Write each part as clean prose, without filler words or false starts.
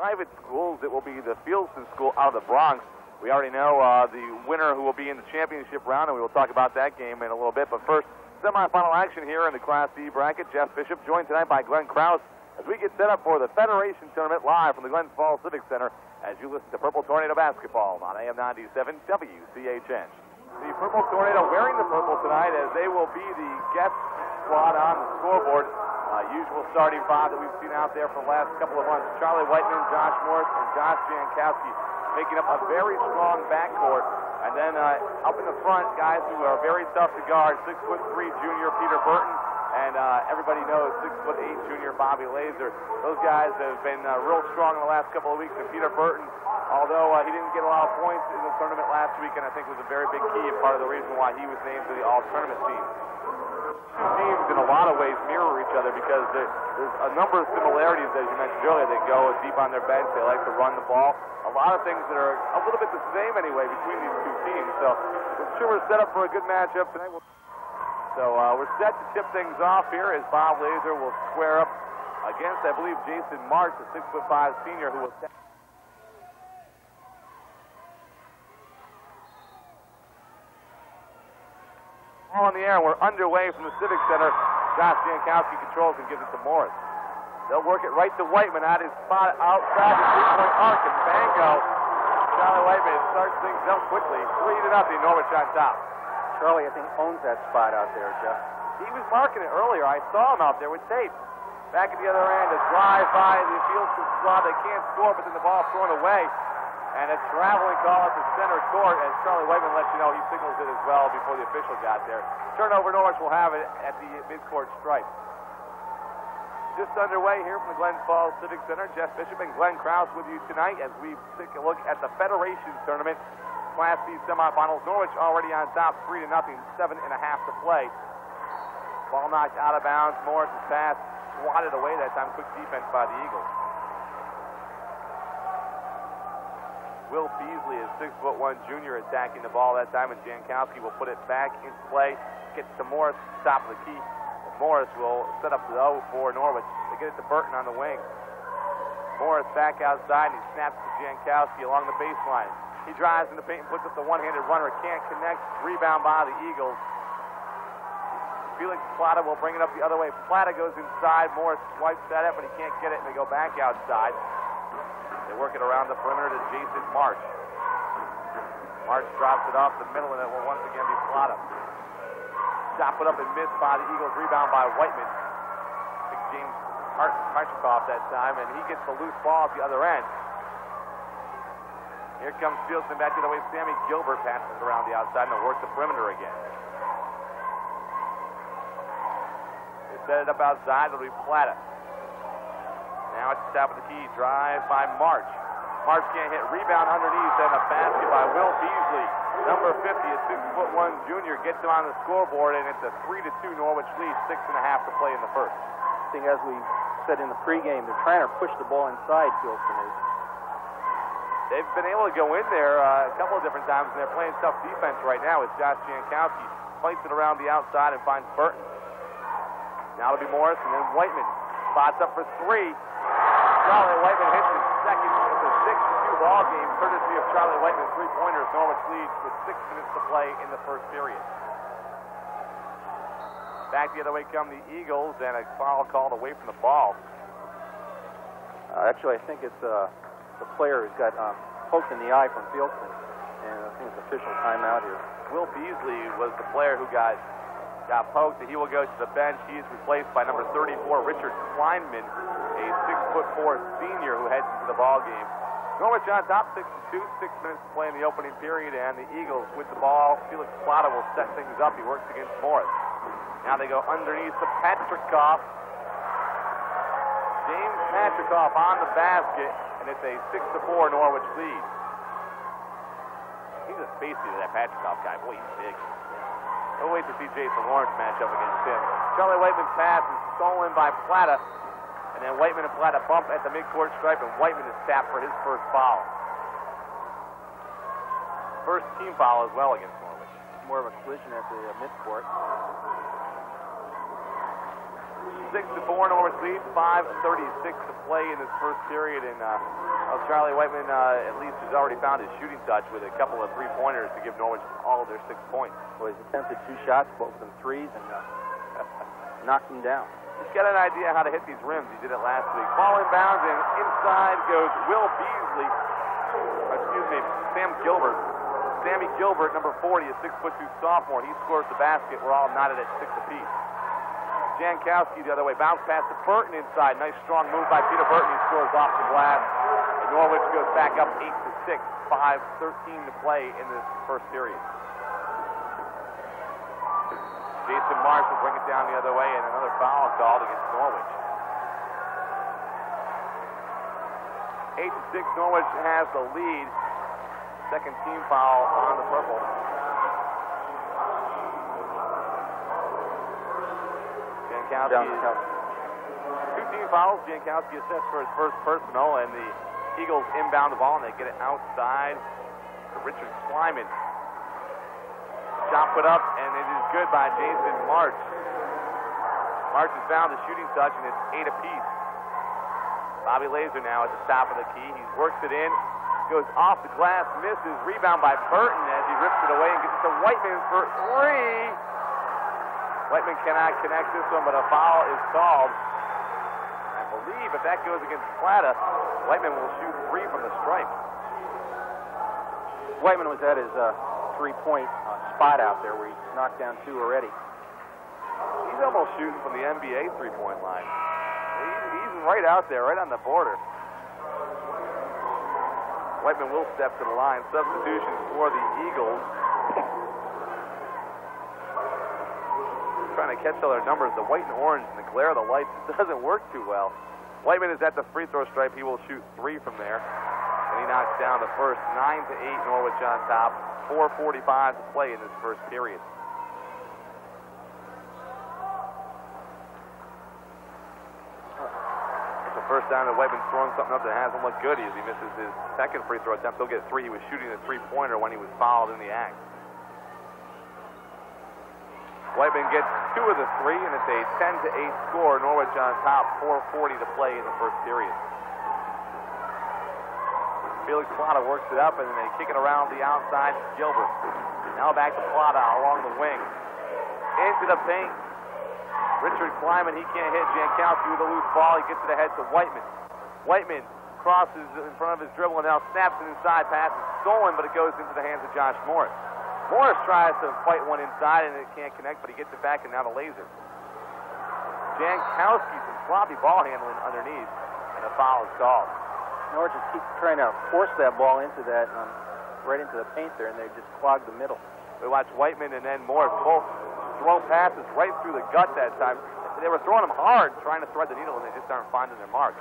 private schools. It will be the Fieldston School out of the Bronx. We already know the winner who will be in the championship round, and we will talk about that game in a little bit. But first, semifinal action here in the Class D bracket. Jeff Bishop joined tonight by Glenn Krause as we get set up for the Federation Tournament live from the Glens Falls Civic Center as you listen to Purple Tornado Basketball on AM 97 WCHN. The Purple Tornado wearing the purple tonight as they will be the guest squad on the scoreboard. Usual starting five that we've seen out there for the last couple of months. Charlie Whiteman, Josh Morris, and Josh Jankowski making up a very strong backcourt. And then up in the front, guys who are very tough to guard, 6'3" junior Peter Burton, and everybody knows 6'8" junior Bobby Laser. Those guys have been real strong in the last couple of weeks. And Peter Burton, although he didn't get a lot of points in the tournament last weekend, I think was a very big key and part of the reason why he was named to the all-tournament team. Two teams in a lot of ways mirror each other because there's a number of similarities, as you mentioned earlier. They go deep on their bench. They like to run the ball. A lot of things that are a little bit the same anyway between these two teams. So I'm sure we're set up for a good matchup tonight. So we're set to tip things off here as Bob Laser will square up against, I believe, Jason March, the 6'5" senior who will on the air. We're underway from the Civic Center. Josh Jankowski controls and gives it to Morris. They'll work it right to Whiteman at his spot outside the three-point arc, and bango. Charlie Whiteman starts things up quickly. 3-0, Norwich on top. Charlie, I think, owns that spot out there, Jeff. He was marking it earlier. I saw him out there with tape. Back at the other end, a drive by the Fieldston squad. They can't score, but then the ball thrown away. And a traveling call at the center court as Charlie Whiteman lets you know he signals it as well before the official got there. Turnover, Norwich will have it at the midcourt stripe. Just underway here from the Glens Falls Civic Center. Jeff Bishop and Glenn Krause with you tonight as we take a look at the Federation Tournament Class D semifinals. Norwich already on top, 3-0, 7.5 to play. Ball knocked out of bounds. Morris's pass swatted away that time. Quick defense by the Eagles. Will Beasley is 6'1" junior attacking the ball that time, and Jankowski will put it back into play. Gets to Morris, top of the key. Morris will set up the O for Norwich. They get it to Burton on the wing. Morris back outside, and he snaps to Jankowski along the baseline. He drives in the paint and puts up the one-handed runner. Can't connect. Rebound by the Eagles. Felix Plata will bring it up the other way. Plata goes inside. Morris swipes that up, but he can't get it, and they go back outside. They work it around the perimeter to Jason March. March drops it off the middle, and it will once again be Plata. Shot put up and missed by the Eagles. Rebound by Whiteman. Big James Hartchikoff that time, and he gets the loose ball at the other end. Here comes Fieldston back the other way. Sammy Gilbert passes around the outside, and they'll work the perimeter again. They set it up outside. It'll be Plata. Now at the top of the key, drive by March. March can't hit. Rebound underneath and a basket by Will Beasley. Number 50, a 6'1" junior, gets him on the scoreboard, and it's a 3-2 Norwich lead, 6.5 to play in the first. I think as we said in the pregame, they're trying to push the ball inside, Fieldston is. They've been able to go in there a couple of different times, and they're playing tough defense right now as Josh Jankowski fights it around the outside and finds Burton. Now it'll be Morris, and then Whiteman spots up for three. Charlie Whiteman hits his second. It's a 6-2 ball game, courtesy of Charlie Whiteman's three-pointers. Norwich leads with 6 minutes to play in the first period. Back the other way come the Eagles, and a foul called away from the ball. Actually, I think it's the player who's got poked in the eye from Fieldston, and I think it's official timeout here. Will Beasley was the player who got poked, and he will go to the bench. He is replaced by number 34, Richard Kleinman, a 6'4" senior who heads into the ball game. Norwich on top, 6-2, 6 minutes to play in the opening period, and the Eagles with the ball. Felix Plata will set things up. He works against Morris. Now they go underneath to Patrikoff. James Patrikoff on the basket, and it's a 6-4 Norwich lead. He's a space eater, that Patrikoff guy. Boy, he's big. We'll wait to see Jason Lawrence match up against him. Charlie Whiteman's pass is stolen by Plata. And then Whiteman and Plata bump at the midcourt stripe, and Whiteman is tapped for his first foul. First team foul as well against Norwich. More of a collision at the midcourt. 6-4, Norwich leads. 5:36 to play in this first period, and Charlie Whiteman at least has already found his shooting touch with a couple of three-pointers to give Norwich all of their 6 points. Well, he's attempted 2 shots, both of them threes, and knocked them down. He's got an idea how to hit these rims. He did it last week. Ball inbounds, and inside goes Will Beasley. Sam Gilbert. Sammy Gilbert, number 40, a 6'2" sophomore. He scores the basket. We're all knotted at 6 apiece. Jankowski the other way. Bounce pass to Burton inside. Nice strong move by Peter Burton. He scores off the glass. And Norwich goes back up 8-6. 5:13 to play in this first period. Jason Marsh will bring it down the other way, and another foul called against Norwich. 8-6, Norwich has the lead. Second team foul on the purple. Jankowski. 2 team fouls. Jankowski assessed for his first personal, and the Eagles inbound the ball, and they get it outside to Richard Slyman. Shot put up, and it is good by Jason March. March has found the shooting touch, and it's 8 apiece. Bobby Laser now at the top of the key. He works it in, goes off the glass, misses. Rebound by Burton as he rips it away and gets it to Whiteman for 3. Whiteman cannot connect this one, but a foul is called. I believe if that goes against Plata, Whiteman will shoot 3 from the stripe. Whiteman was at his 3-point spot out there where he knocked down 2 already. He's almost shooting from the NBA 3-point line. He's right out there, right on the border. Whiteman will step to the line. Substitutions for the Eagles. Trying to catch all their numbers. The white and orange and the glare of the lights doesn't work too well. Whiteman is at the free throw stripe. He will shoot 3 from there. And he knocks down the first. 9-8, Norwich on top. 4:45 to play in this first period. It's the first time that Whiteman's throwing something up that hasn't looked good as he misses his second free throw attempt. He'll get 3. He was shooting a 3-pointer when he was fouled in the act. Whiteman gets 2 of the 3, and it's a 10-8 score. Norwich on top. 4:40 to play in the first period. Felix Plata works it up, and then they kick it around the outside to Gilbert. Now back to Plata along the wing. Into the paint. Richard Kleiman, he can't hit Jankowski with a loose ball. He gets it ahead to Whiteman. Whiteman crosses in front of his dribble and now snaps it inside. Pass is stolen, but it goes into the hands of Josh Morris. Morris tries to fight one inside, and it can't connect, but he gets it back, and now to Laser. Jankowski, some sloppy ball handling underneath, and a foul is called. Norwich just keeps trying to force that ball into that, right into the paint there, and they just clog the middle. We watch Whiteman and then Morris both throw passes right through the gut that time. They were throwing them hard, trying to thread the needle, and they just aren't finding their mark.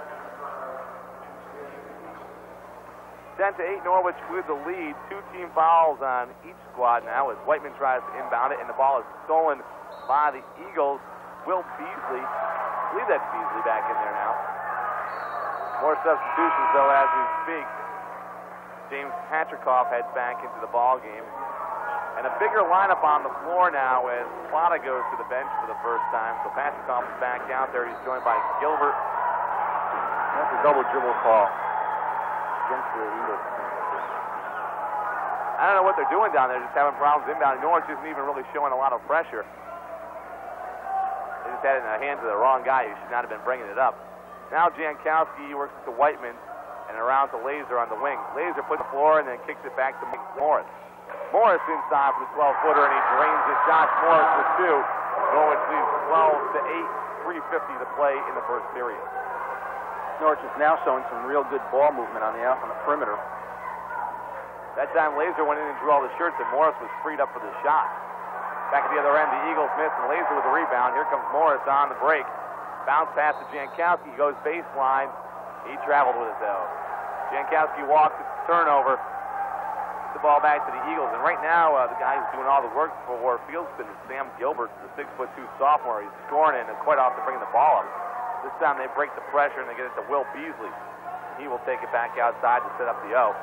10-8, Norwich with the lead. 2 team fouls on each squad now as Whiteman tries to inbound it, and the ball is stolen by the Eagles. Will Beasley, I believe that's Beasley back in there now. More substitutions, though, as we speak. James Patrikoff heads back into the ball game. And a bigger lineup on the floor now as Plata goes to the bench for the first time. So Patrikoff is back out there. He's joined by Gilbert. That's a double dribble call against the Eagles. I don't know what they're doing down there, just having problems inbounding. Norwich isn't even really showing a lot of pressure. They just had it in the hands of the wrong guy who should not have been bringing it up. Now Jankowski works it to Whiteman and around to Laser on the wing. Laser puts the floor and then kicks it back to Morris. Morris inside for the 12-footer, and he drains it. Josh Morris with 2. Norwich leads 12-8, 3:50 to play in the first period. Norwich is now showing some real good ball movement on the perimeter. That time Laser went in and drew all the shirts, and Morris was freed up for the shot. Back at the other end, the Eagles miss, and Laser with the rebound. Here comes Morris on the break. Bounce pass to Jankowski, goes baseline. He traveled with it, though. Jankowski walks, it's a turnover. The ball back to the Eagles, and right now the guy who's doing all the work for Fieldston is Sam Gilbert, the 6'2" sophomore. He's scoring in and quite often bringing the ball up. This time they break the pressure and they get it to Will Beasley. He will take it back outside to set up the O.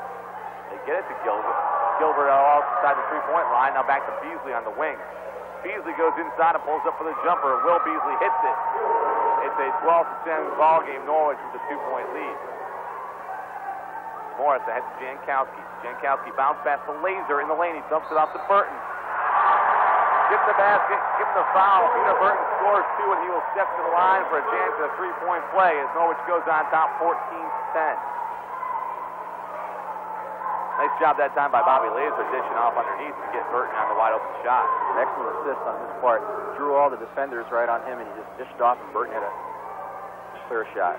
They get it to Gilbert. Gilbert outside the 3-point line. Now back to Beasley on the wing. Beasley goes inside and pulls up for the jumper. Will Beasley hits it. It's a 12-10 ball game. Norwich with a 2-point lead. Morris ahead to Jankowski. Jankowski bounce pass to Laser in the lane. He dumps it off to Burton. Gets the basket, gives the foul. Peter Burton scores 2, and he will step to the line for a chance at a 3-point play as Norwich goes on top 14-10. Nice job that time by Bobby Laser dishing off underneath to get Burton on the wide open shot. An excellent assist on his part. Drew all the defenders right on him, and he just dished off, and Burton had a clear shot.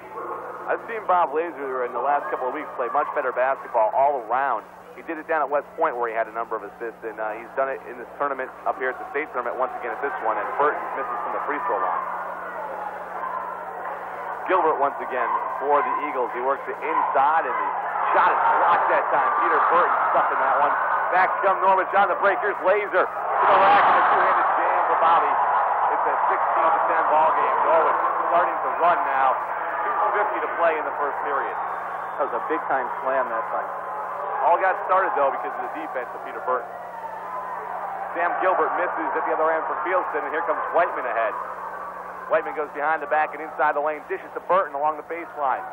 I've seen Bob Laser in the last couple of weeks play much better basketball all around. He did it down at West Point where he had a number of assists, and he's done it in this tournament up here at the state tournament once again at this one, and Burton misses from the free throw line. Gilbert once again for the Eagles. He works it inside, and the shot is blocked that time. Peter Burton stuck in that one. Back come Norwich on the break. Here's Laser to the rack and a two-handed jam for Bobby. It's a 16-10 ball game. Norwich starting to run now. 2:50 to play in the first period. That was a big-time slam that time. All got started, though, because of the defense of Peter Burton. Sam Gilbert misses at the other end for Fieldston, and here comes Whiteman ahead. Whiteman goes behind the back and inside the lane, dishes to Burton along the baseline.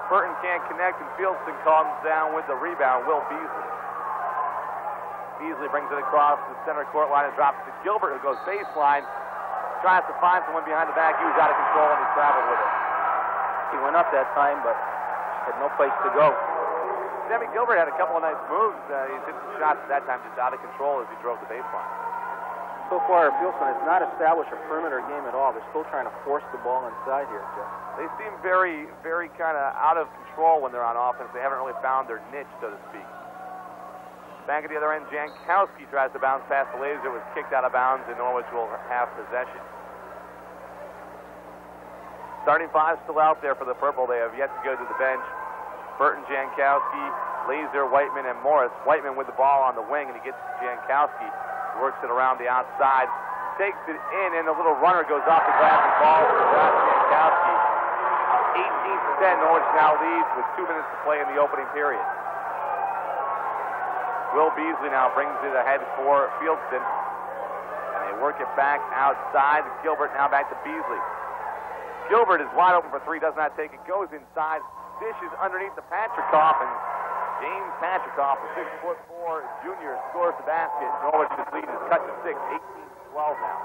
Burton can't connect, and Fieldston comes down with the rebound, Will Beasley. Beasley brings it across the center court line and drops it to Gilbert, who goes baseline. Tries to find someone behind the back. He was out of control, and he traveled with it. He went up that time, but had no place to go. Sammy Gilbert had a couple of nice moves. He hit some shots at that time just out of control as he drove the baseline. So far, Fieldston has not established a perimeter game at all. They're still trying to force the ball inside here, Jeff. They seem very, very kind of out of control when they're on offense. They haven't really found their niche, so to speak. Back at the other end, Jankowski tries to bounce past the Laser. It was kicked out of bounds, and Norwich will have possession. Starting five still out there for the Purple. They have yet to go to the bench. Burton, Jankowski, Laser, Whiteman, and Morris. Whiteman with the ball on the wing, and he gets Jankowski. Works it around the outside. Takes it in, and the little runner goes off the glass and falls for Jankowski. 18-10, Norwich now leads with 2 minutes to play in the opening period. Will Beasley now brings it ahead for Fieldston. And they work it back outside. Gilbert now back to Beasley. Gilbert is wide open for three, does not take it, goes inside. Dishes underneath the Patrikoff, and James Patrikoff, a 6'4" junior, scores the basket. Norwich's lead is cut to 6, 18-12 now.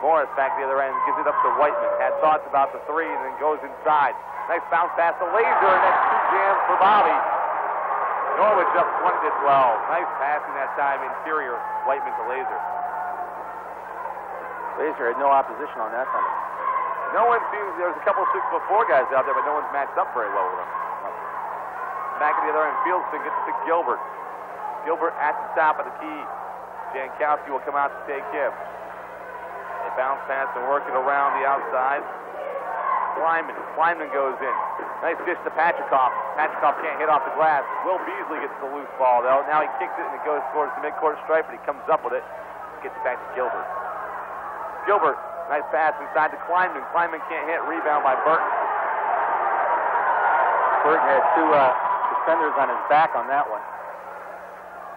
Morris back the other end, gives it up to Whiteman. Had thoughts about the three, and then goes inside. Nice bounce pass to Laser, and that's two jams for Bobby. Norwich up 20-12. Nice passing that time, interior, Whiteman to Laser. Laser had no opposition on that time. No one seems, there's a couple of 6'4" guys out there, but no one's matched up very well with them. Back at the other end, Fieldston gets to Gilbert. Gilbert at the top of the key. Jankowski will come out to take him. They bounce pass and work it around the outside. Kleinman goes in. Nice dish to Patrikoff. Patrikoff can't hit off the glass. Will Beasley gets the loose ball, though. Now he kicks it, and it goes towards the midcourt stripe, but he comes up with it. Gets it back to Gilbert. Gilbert, nice pass inside to Kleinman. Kleinman can't hit. Rebound by Burton. Burton had two defenders on his back on that one.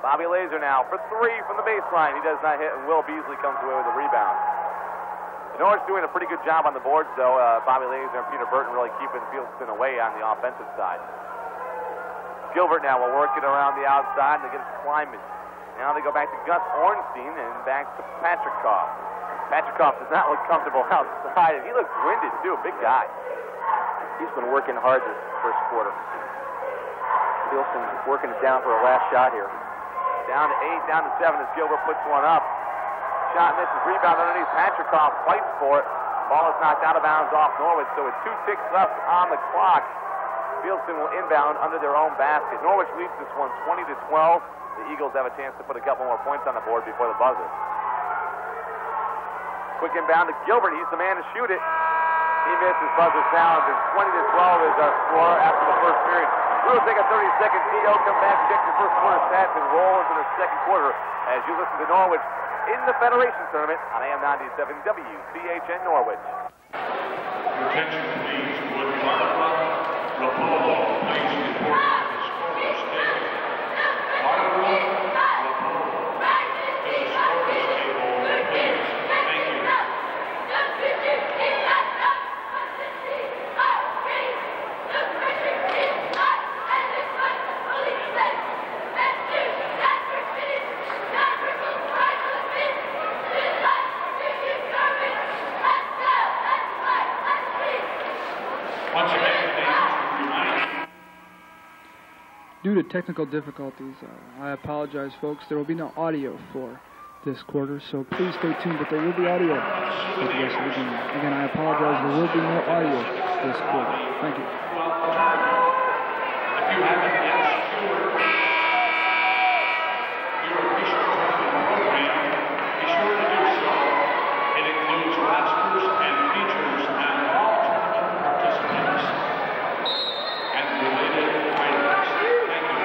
Bobby Laser now for three from the baseline. He does not hit, and Will Beasley comes away with the rebound. Norwich doing a pretty good job on the boards, though. Bobby Laser and Peter Burton really keeping Fieldston away on the offensive side. Gilbert now will work it around the outside, and they get it to Kleinman. Now they go back to Gus Ornstein and back to Patrikoff. Patrikoff does not look comfortable outside, and he looks winded, too, a big guy. He's been working hard this first quarter. Fieldston working it down for a last shot here. Down to 8, down to 7 as Gilbert puts one up. Shot misses, rebound underneath. Patrikoff fights for it. Ball is knocked out of bounds off Norwich, so with 2 ticks left on the clock, Fieldston will inbound under their own basket. Norwich leads this one 20-12. The Eagles have a chance to put a couple more points on the board before the buzzer. Quick inbound to Gilbert. He's the man to shoot it. He misses, buzzer sounds, and 20-12 is our score after the first period. We'll take a 30-second TO, come back, check the first quarter stats, and roll into the second quarter as you listen to Norwich in the Federation Tournament on AM 97 WCHN Norwich. Attention please, would Barbara Rapolo please report to the scorer's table. Barbara Rapolo, Once again, please remind. Due to technical difficulties, I apologize, folks. There will be no audio for this quarter, so please stay tuned, but there will be audio for the rest of the game. Again, I apologize. There will be no audio this quarter. Thank you. If you haven't yet secured your official tournament program, be sure to do so. It includes rosters and features on all tournament participants and related items. Thank you.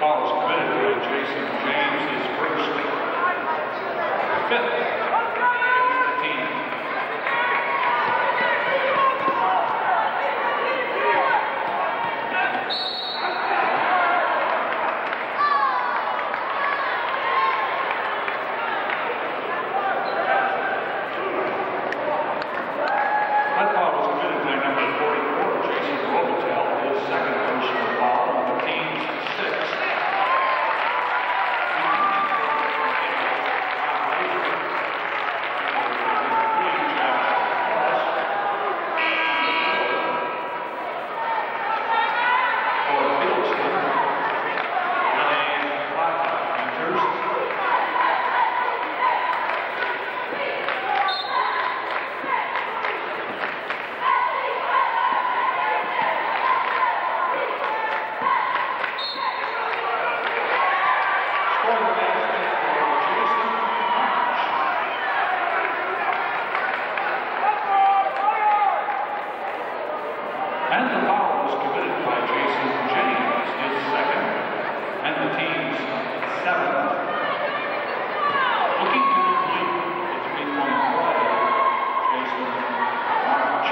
foul is committed by Jason James, his first. Fifth against the team. That foul was committed by number 44, Jason Robitel, his second personal foul on the team's sixth. And the foul was committed by Jason James, his second, and the team's seventh. Looking to complete the 3-point play, Jason March.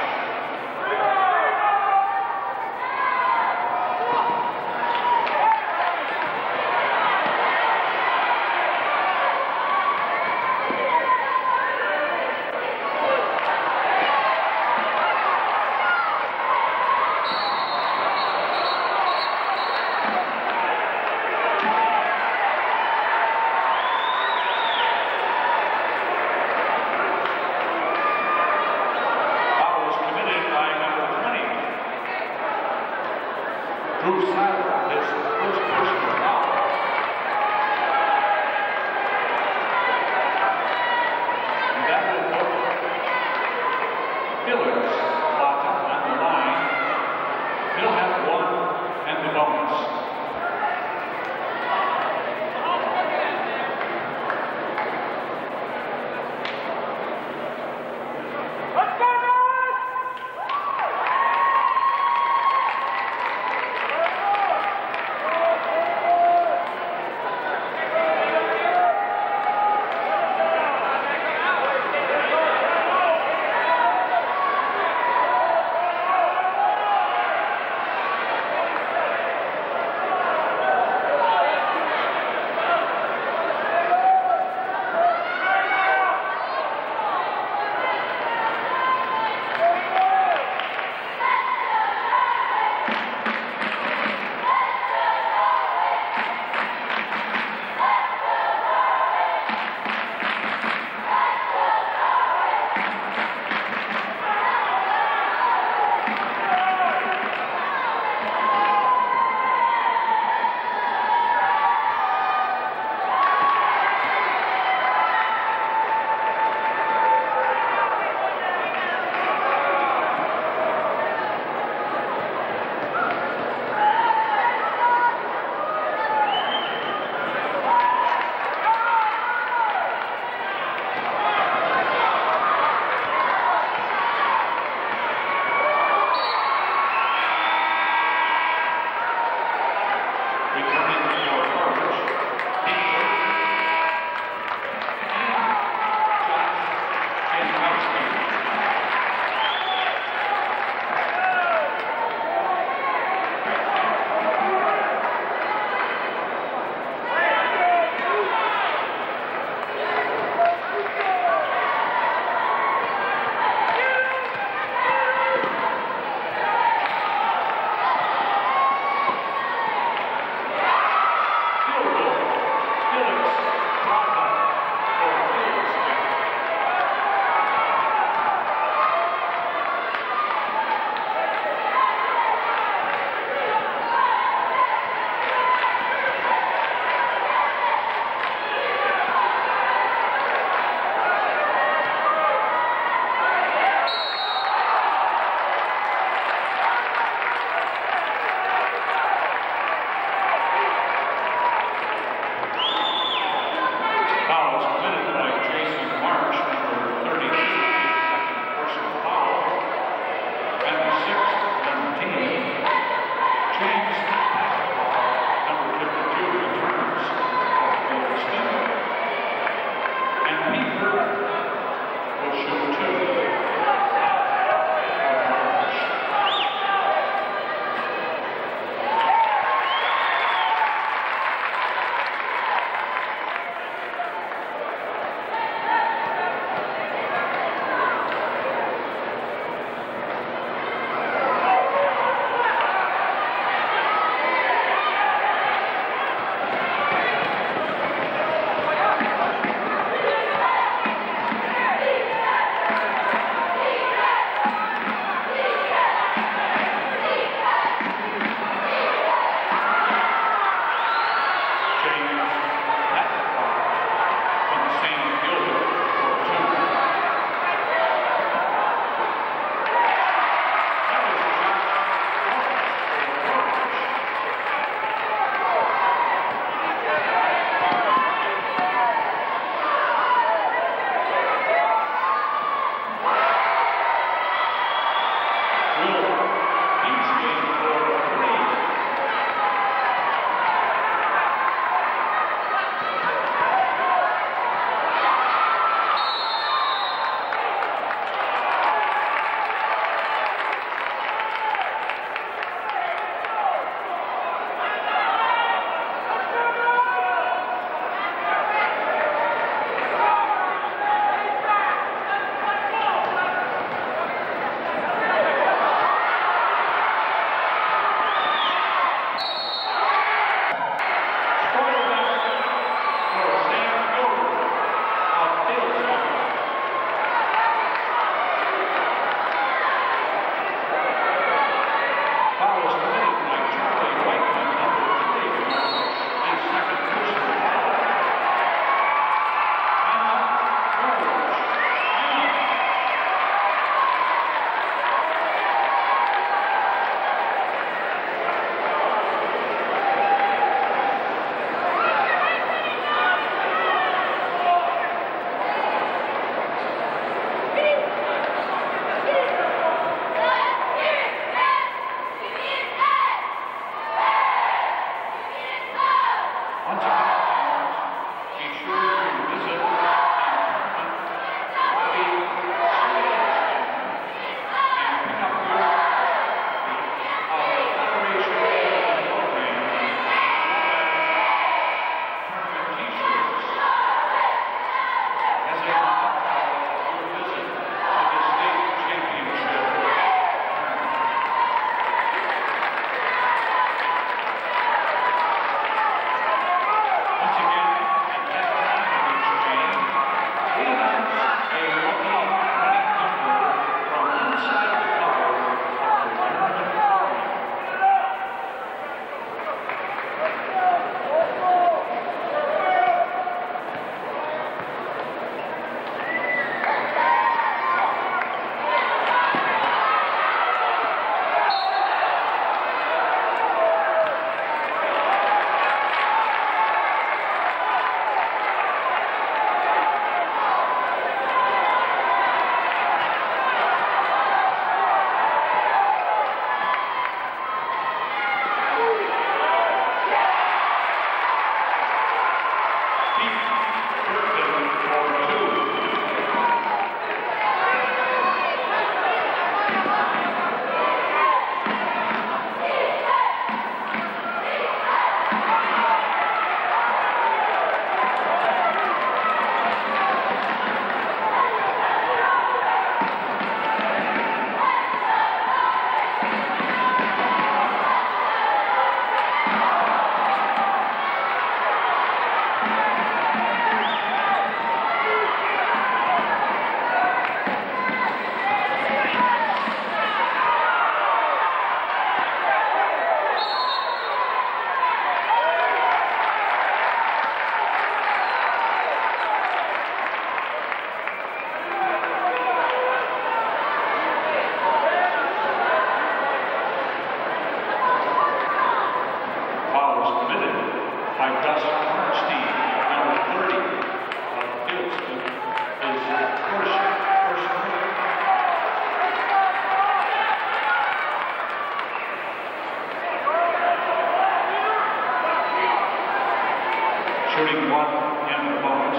Shooting one in the bonus,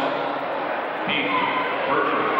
Pete Burton.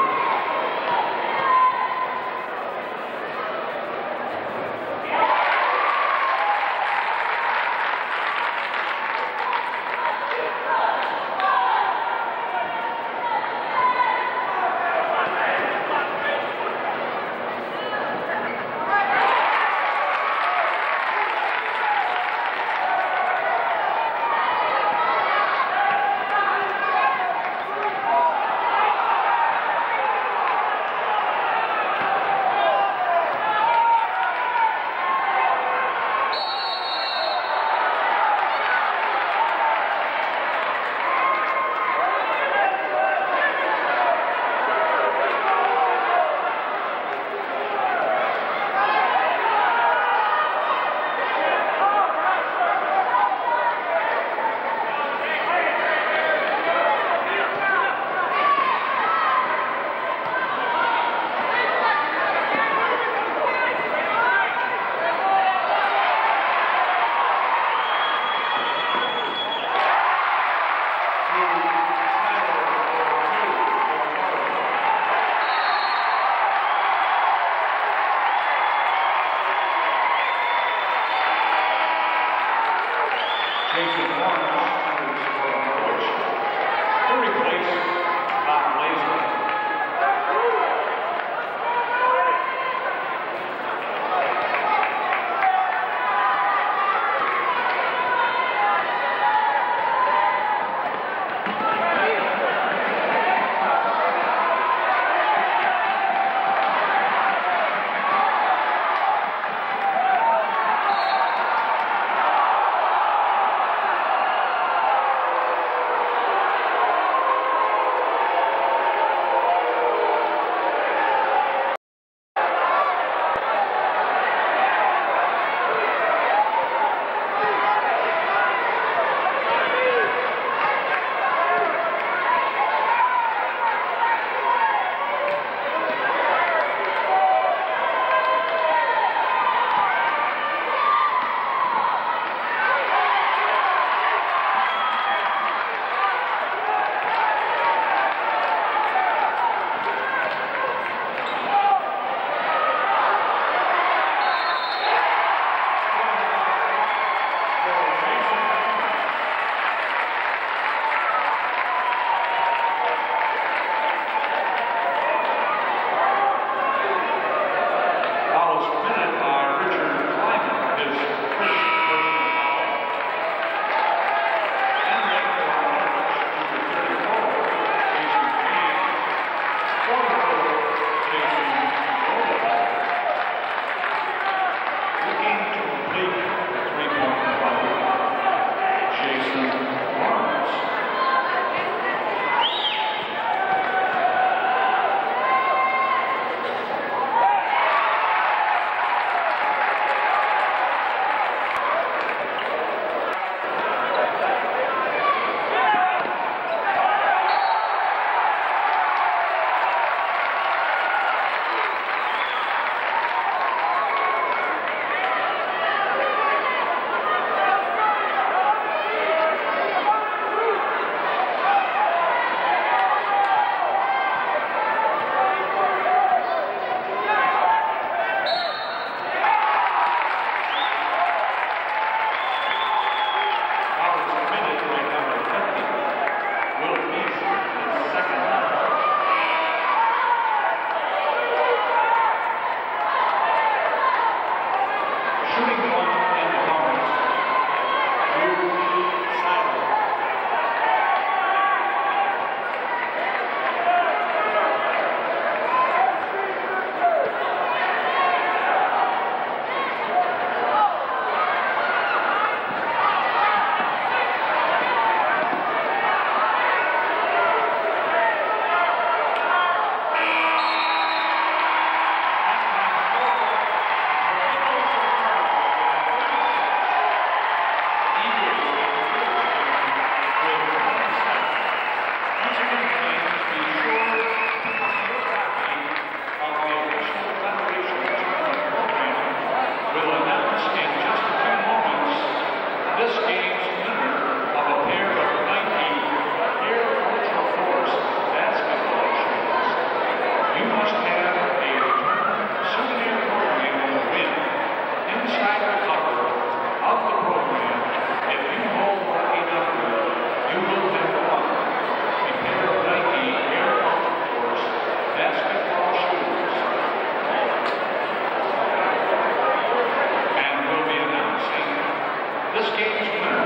this game's winner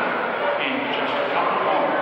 in just a couple of moments.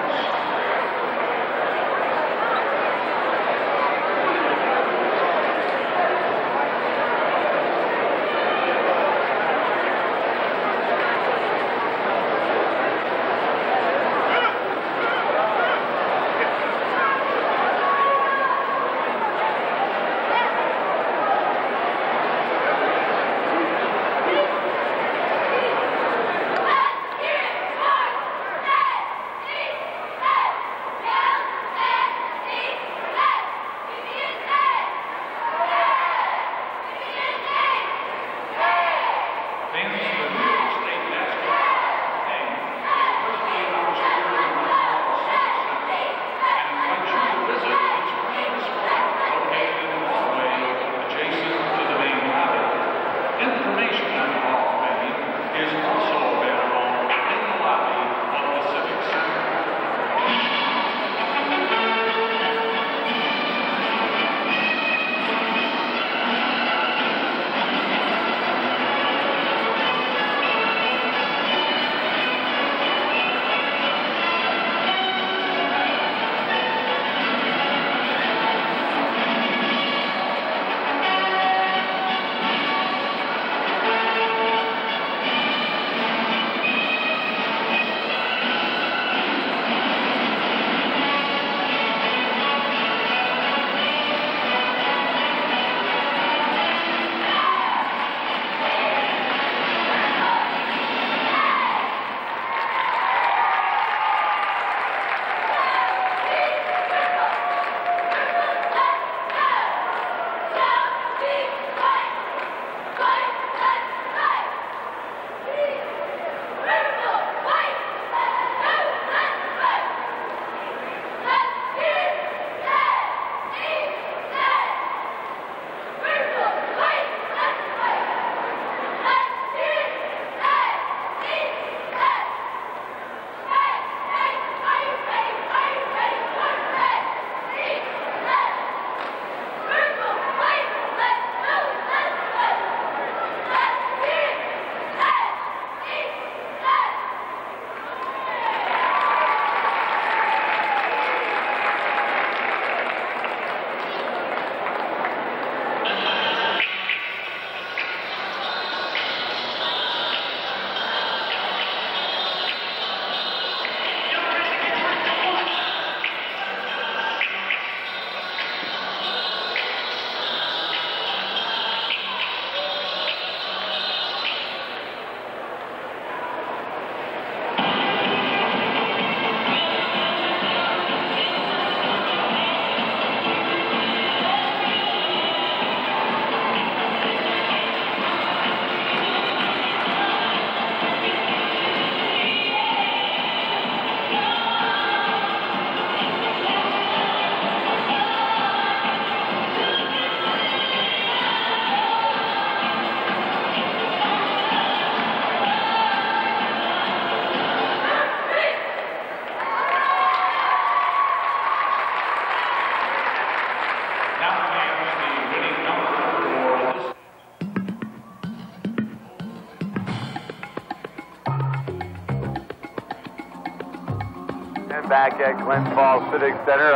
Back at Glens Falls Civic Center,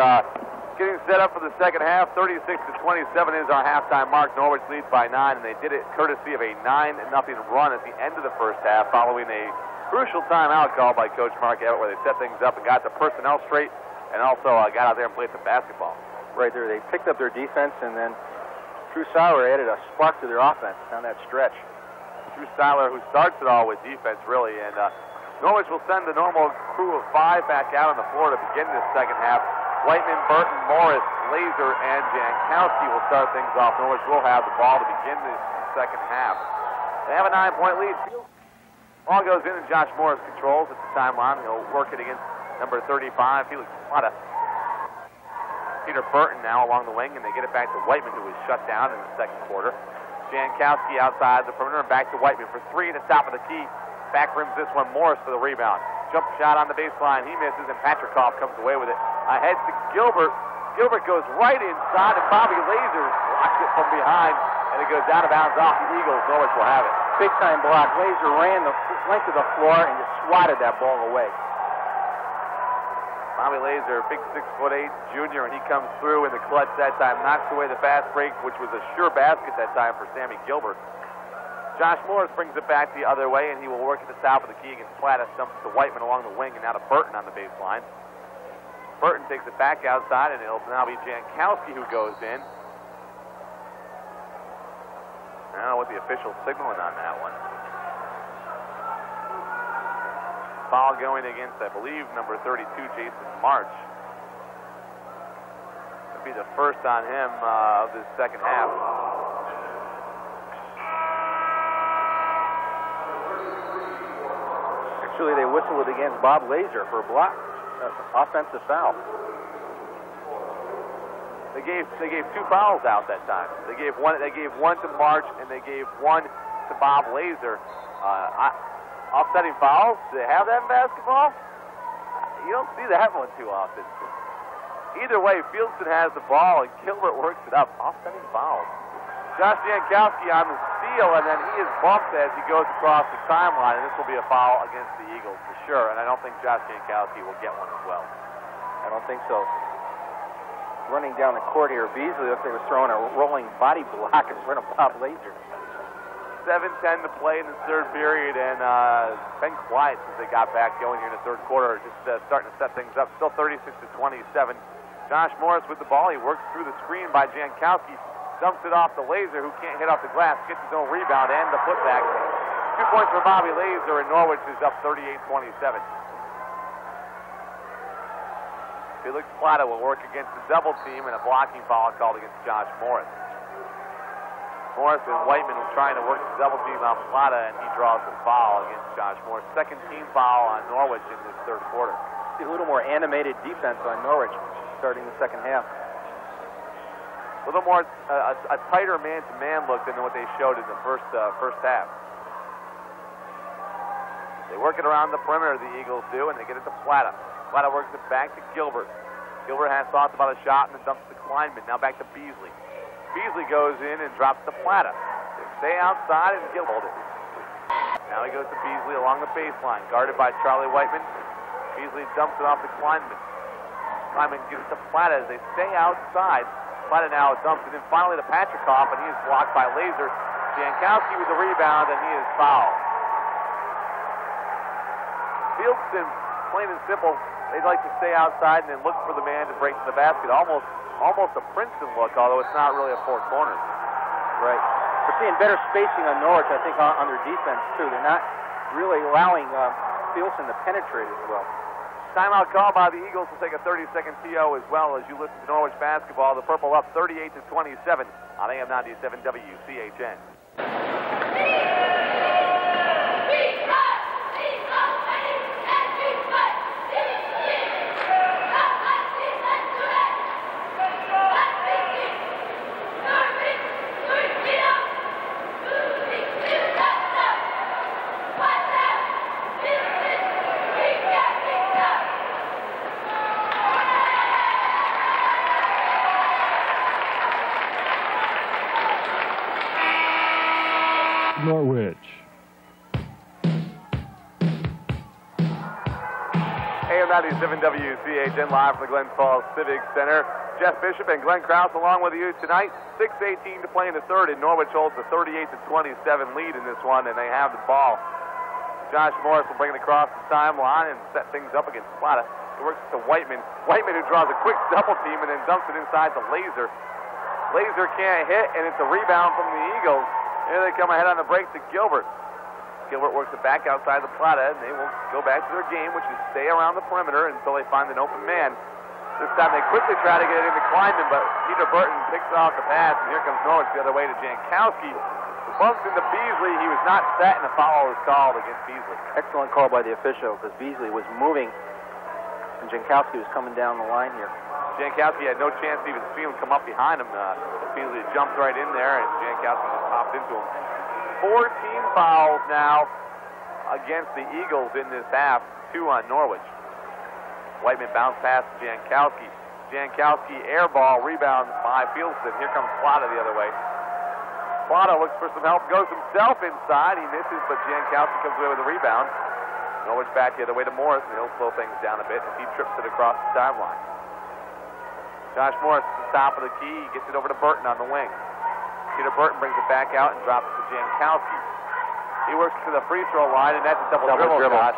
getting set up for the second half. 36-27 is our halftime mark. Norwich leads by 9, and they did it courtesy of a 9-0 run at the end of the first half, following a crucial timeout call by Coach Mark Abbott, where they set things up and got the personnel straight, and also got out there and played some basketball. Right there, they picked up their defense, and then Drew Seiler added a spark to their offense down that stretch. Drew Seiler, who starts it all with defense, really, and Norwich will send the normal crew of 5 back out on the floor to begin this second half. Whiteman, Burton, Morris, Laser, and Jankowski will start things off. Norwich will have the ball to begin this second half. They have a 9-point lead. Ball goes in, and Josh Morris controls at the timeline. He'll work it against number 35, Felix Plata. Peter Burton now along the wing, and they get it back to Whiteman, who was shut down in the second quarter. Jankowski outside the perimeter, and back to Whiteman for 3 at the top of the key. Back rims this one, Morris for the rebound. Jump shot on the baseline, he misses, and Patrikoff comes away with it. Ahead to Gilbert. Gilbert goes right inside, and Bobby Laser blocks it from behind, and it goes out of bounds off the Eagles. Norwich will have it. big-time block. Laser ran the length of the floor and just swatted that ball away. Bobby Laser, big 6'8" junior, and he comes through in the clutch that time, knocks away the fast break, which was a sure basket that time for Sammy Gilbert. Josh Morris brings it back the other way, and he will work at the top of the key against Plata, stumps to Whiteman along the wing, and now to Burton on the baseline. Burton takes it back outside, and it'll now be Jankowski who goes in. I don't know what the official's signaling on that one. Foul going against, I believe, number 32, Jason March. It'll be the first on him of this second half. Actually, they whistled it against Bob Laser for a block, offensive foul. They gave 2 fouls out that time. They gave one to March, and they gave one to Bob Laser. Offsetting fouls? Do they have that in basketball? You don't see that one too often. Either way, Fieldston has the ball, and Gilbert works it up. Offsetting fouls. Josh Jankowski on the steal, and then he is bumped as he goes across the timeline, and this will be a foul against the Eagles for sure, and I don't think Josh Jankowski will get one as well. I don't think so. Running down the court here, Beasley looked like he was throwing a rolling body block in front of Bob Laser. 7:10 to play in the third period, and it's been quiet since they got back going here in the third quarter, just starting to set things up. Still 36-27. Josh Morris with the ball. He works through the screen by Jankowski, dumps it off to Laser, who can't hit off the glass, gets his own rebound and the putback. 2 points for Bobby Laser, and Norwich is up 38-27. Felix Plata will work against the double team, and a blocking foul called against Josh Morris. Morris and Whiteman are trying to work the double team on Plata, and he draws the foul against Josh Morris. Second team foul on Norwich in this third quarter. See a little more animated defense on Norwich starting the second half. A little more, a tighter man-to-man look than what they showed in the first half. They work it around the perimeter, the Eagles do, and they get it to Plata. Plata works it back to Gilbert. Gilbert has thoughts about a shot and then dumps to Kleinman. Now back to Beasley. Beasley goes in and drops to Plata. They stay outside and Gilbert hold it. Now he goes to Beasley along the baseline, guarded by Charlie Whiteman. Beasley dumps it off to Kleinman. Kleinman gives it to Plata as they stay outside. Plata now dumps it in finally to Patrikoff, and he is blocked by Laser. Jankowski with the rebound, and he is fouled. Fieldston, plain and simple, they'd like to stay outside and then look for the man to break to the basket. Almost a Princeton look, although it's not really a 4 corners. Right. We're seeing better spacing on Norwich, I think, on their defense, too. They're not really allowing Fieldston to penetrate as well. Timeout call by the Eagles to take a 30-second TO as well as you listen to Norwich basketball. The Purple up 38-27 on AM 97 WCHN. Norwich. AM 97 WCHN live from the Glen Falls Civic Center. Jeff Bishop and Glenn Krause along with you tonight. 6:18 to play in the third, and Norwich holds a 38-27 lead in this one, and they have the ball. Josh Morris will bring it across the timeline and set things up against Plata. He works to Whiteman. Whiteman who draws a quick double team and then dumps it inside to Laser. Laser can't hit, and it's a rebound from the Eagles. Here they come ahead on the break to Gilbert. Gilbert works it back outside the Plata, and they will go back to their game, which is stay around the perimeter until they find an open man. This time they quickly try to get it into Kleinman, but Peter Burton picks off the pass, and here comes Norwich the other way to Jankowski. Bumps into Beasley. He was not set, and a foul was called against Beasley. Excellent call by the official, because Beasley was moving, and Jankowski was coming down the line here. Jankowski had no chance to even see him come up behind him. Beasley jumped right in there, and Jankowski just popped into him. 4 team fouls now against the Eagles in this half, 2 on Norwich. Whiteman bounced past Jankowski. Jankowski air ball, rebound by Fieldston. Here comes Plata the other way. Plata looks for some help, goes himself inside. He misses, but Jankowski comes away with a rebound. Norwich back the other way to Morris, and he'll slow things down a bit as he trips it across the timeline. Josh Morris at the top of the key. He gets it over to Burton on the wing. Peter Burton brings it back out and drops it to Jankowski. He works to the free throw line, and that's a double dribble shot.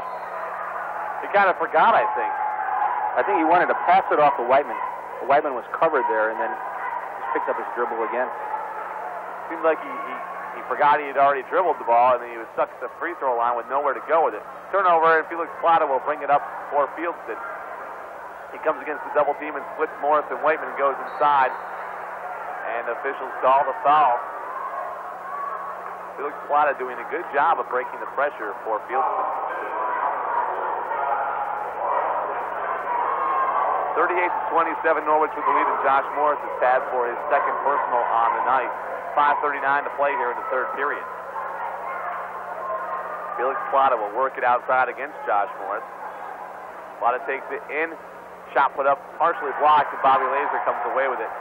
He kind of forgot, I think. I think he wanted to pass it off to Whiteman. Whiteman was covered there, and then just picked up his dribble again. Seemed like he forgot he had already dribbled the ball, and then he was stuck at the free throw line with nowhere to go with it. Turnover, and Felix Plata will bring it up for Fieldston. He comes against the double team and splits Morris and Whiteman and goes inside. And officials call the foul. Felix Plata doing a good job of breaking the pressure for Fieldston. 38-27, Norwich with the lead, and Josh Morris is tabbed for his second personal on the night. 5:39 to play here in the third period. Felix Plata will work it outside against Josh Morris. Plata takes it in. Shot put up, partially blocked, and Bobby Laser comes away with it.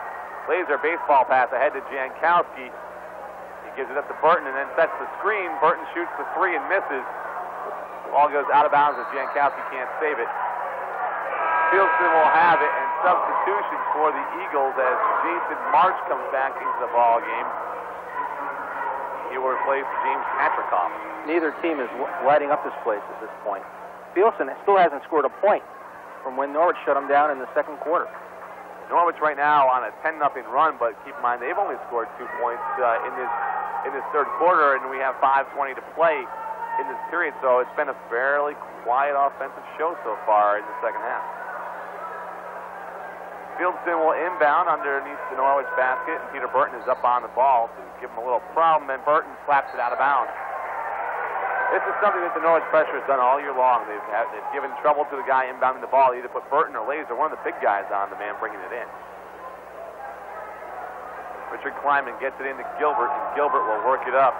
Laser baseball pass ahead to Jankowski. He gives it up to Burton and then sets the screen. Burton shoots the three and misses. The ball goes out of bounds as Jankowski can't save it. Fieldston will have it, and substitution for the Eagles as Jason March comes back into the ball game. He will replace James Patrickoff. Neither team is lighting up this place at this point. Fieldston still hasn't scored a point from when Norwich shut him down in the second quarter. Norwich right now on a 10-0 run, but keep in mind they've only scored 2 points in this third quarter, and we have 5:20 to play in this period, so it's been a fairly quiet offensive show so far in the second half. Fieldston will inbound underneath the Norwich basket, and Peter Burton is up on the ball to give him a little problem, and Burton slaps it out of bounds. This is something that the Norwich pressure has done all year long. They've given trouble to the guy inbounding the ball, either put Burton or Laser, one of the big guys, on the man bringing it in. Richard Kleiman gets it into Gilbert, and Gilbert will work it up.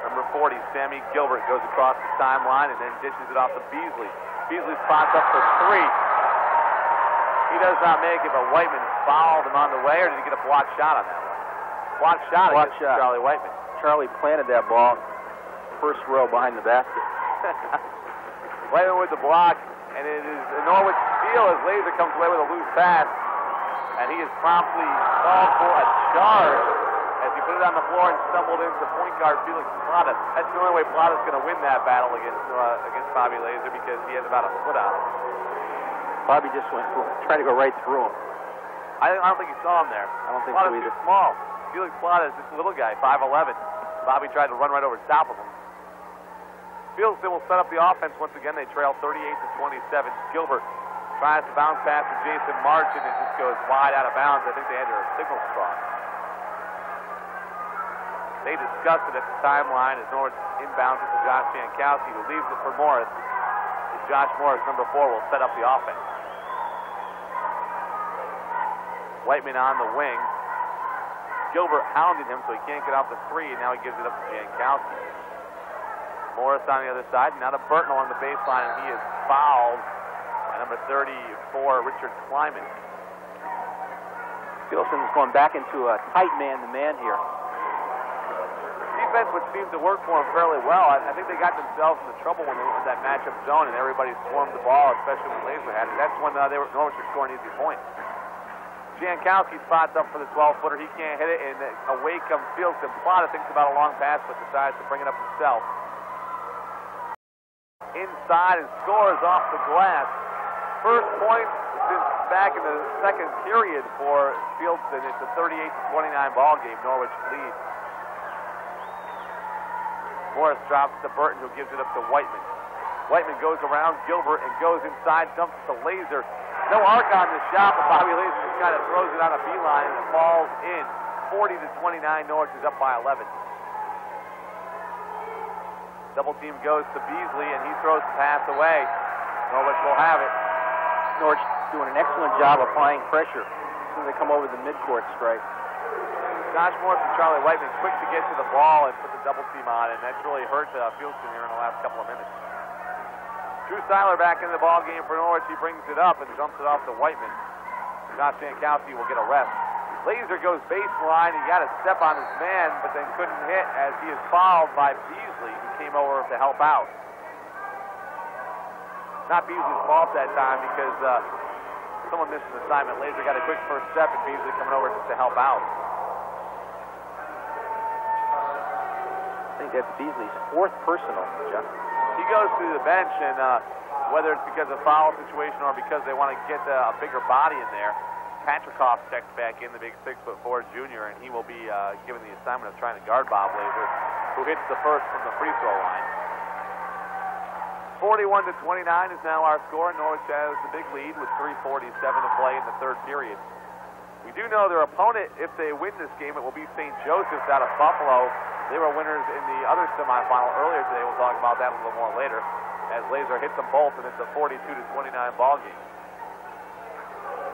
Number 40, Sammy Gilbert, goes across the timeline and then dishes it off to Beasley. Beasley spots up for three. He does not make it, but Whiteman fouled him on the way, or did he get a blocked shot on that one? Blocked shot against Charlie Whiteman. Charlie planted that ball first row behind the basket. Whiteman with the block, and it is a Norwich steal as Laser comes away with a loose pass, and he is promptly called for a charge as he put it on the floor and stumbled into point guard Felix Plata. That's the only way Plata's going to win that battle against Bobby Laser, because he has about a foot on him. Bobby just tried to go right through him. I don't think he saw him there. I don't think Plata's so either. too small. Felix Plata is just a little guy, 5'11". Bobby tried to run right over top of him. Fieldston will set up the offense once again. They trail 38-27. Gilbert tries to bounce pass to Jason March, and it just goes wide out of bounds. I think they had their signals crossed. They discussed it at the timeline as Norwich inbounds it to Josh Jankowski, who leaves it for Morris. Josh Morris, number 4, will set up the offense. Whiteman on the wing. Gilbert hounded him so he can't get off the three, and now he gives it up to Jankowski. Morris on the other side, now to Burton along the baseline, and he is fouled by number 34, Richard Kleiman. Fieldston's going back into a tight man-to-man here. Defense, which seemed to work for them fairly well. I think they got themselves into trouble when they went to that matchup zone and everybody swarmed the ball, especially when Laser had it. That's when Norwich were scoring easy points. Jankowski spots up for the 12-footer. He can't hit it, and away comes Fieldston. Plata thinks about a long pass, but decides to bring it up himself. Inside and scores off the glass. First point since back in the second period for Fieldston. It's a 38-29 ball game. Norwich leads. Morris drops to Burton, who gives it up to Whiteman. Whiteman goes around Gilbert and goes inside, dumps it to Laser. No arc on the shot, but Bobby Laser just kind of throws it on a beeline and it falls in. 40-29, Norwich is up by 11. Double team goes to Beasley, and he throws the pass away. Norwich will have it. Norwich doing an excellent job applying pressure as soon as they come over the midcourt strike. Josh Morris and Charlie Whiteman quick to get to the ball and put the double team on, and that's really hurt Fieldston here in the last couple of minutes. Drew Seiler back in the ball game for Norwich. He brings it up and jumps it off to Whiteman. Josh Jankowski will get a rest. Laser goes baseline. He got a step on his man, but then couldn't hit as he is fouled by Beasley, who came over to help out. Not Beasley's fault that time because someone missed an assignment. Laser got a quick first step, and Beasley coming over just to help out. I think that's Beasley's fourth personal, Jeff. He goes to the bench, and whether it's because of foul situation or because they want to get a bigger body in there, Patrikoff checks back in, the big 6'4" junior, and he will be given the assignment of trying to guard Bob Laser, who hits the first from the free throw line. 41-29 is now our score. Norwich has the big lead with 3:47 to play in the third period. We do know their opponent, if they win this game, it will be St. Joseph's out of Buffalo. They were winners in the other semifinal earlier today. We'll talk about that a little more later, as Laser hits them both, and it's a 42-29 ball game.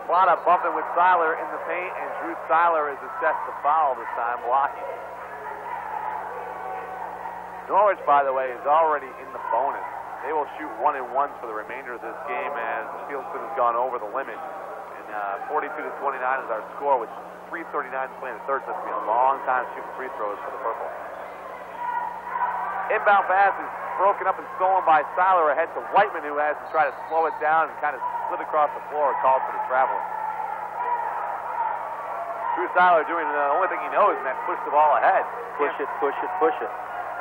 Plata bumping with Seiler in the paint, and Drew Seiler is assessed to foul this time, blocking. Norwich, by the way, is already in the bonus. They will shoot 1-and-1s for the remainder of this game as Fieldston has gone over the limit. And 42-29 is our score, with 3:39 to play in the third. So it's been a long time shooting free throws for the Purple. Inbound pass is broken up and stolen by Seiler ahead to Whiteman, who has to try to slow it down and kind of slid across the floor and called for the traveler. Drew Seiler doing the only thing he knows, and that's push the ball ahead. Push it, push it, push it.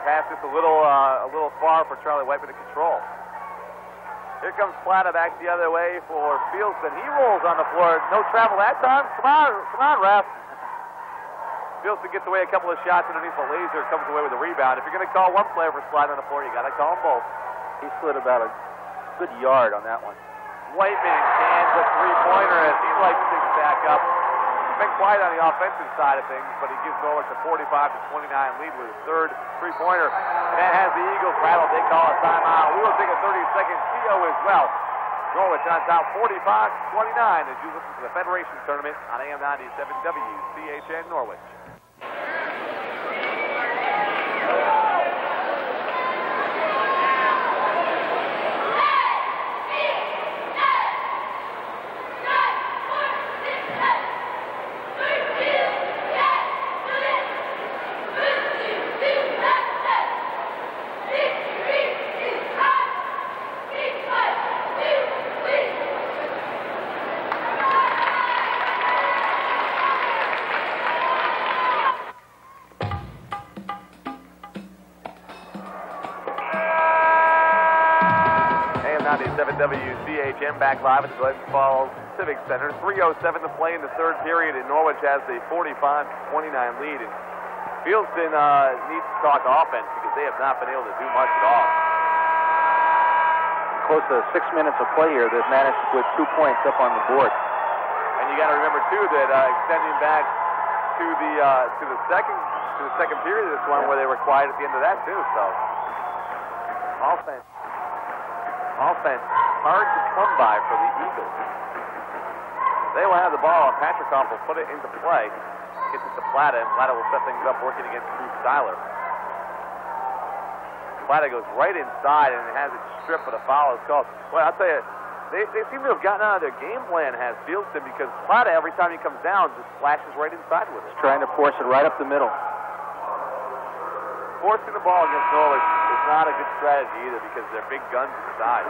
Pass just a little far for Charlie Whiteman to control. Here comes Plata back the other way for Fieldston. He rolls on the floor. No travel that time. Come on, ref. Fieldston gets away a couple of shots underneath, but Laser comes away with a rebound. If you're going to call one player for sliding on the floor, you got to call them both. He slid about a good yard on that one. Whiteman cans a three-pointer as he likes things back up. He's been quiet on the offensive side of things, but he gives Norwich a 45-29 lead with his third three-pointer. And that has the Eagles rattled. They call a timeout. We will take a 30-second CO as well. Norwich on top 45-29 as you listen to the Federation Tournament on AM 97 WCHN Norwich. WCHM back live at the Glens Falls Civic Center. 3:07 to play in the third period, and Norwich has the 45-29 lead. And Fieldston needs to talk offense because they have not been able to do much at all. Close to 6 minutes of play here, they've managed to put 2 points up on the board. And you got to remember too that extending back to the second period of this one, where they were quiet at the end of that too. So offense hard to come by for the Eagles. They will have the ball, and Patrikoff will put it into play. Gets it to Plata, and Plata will set things up working against Drew Seiler. Plata goes right inside and has it stripped, but a foul is called. Well, I'll tell you, they seem to have gotten out of their game plan, has Fieldston, because Plata, every time he comes down, just flashes right inside with it. He's trying to force it right up the middle. Forcing the ball against Norwich is not a good strategy either because they're big guns inside.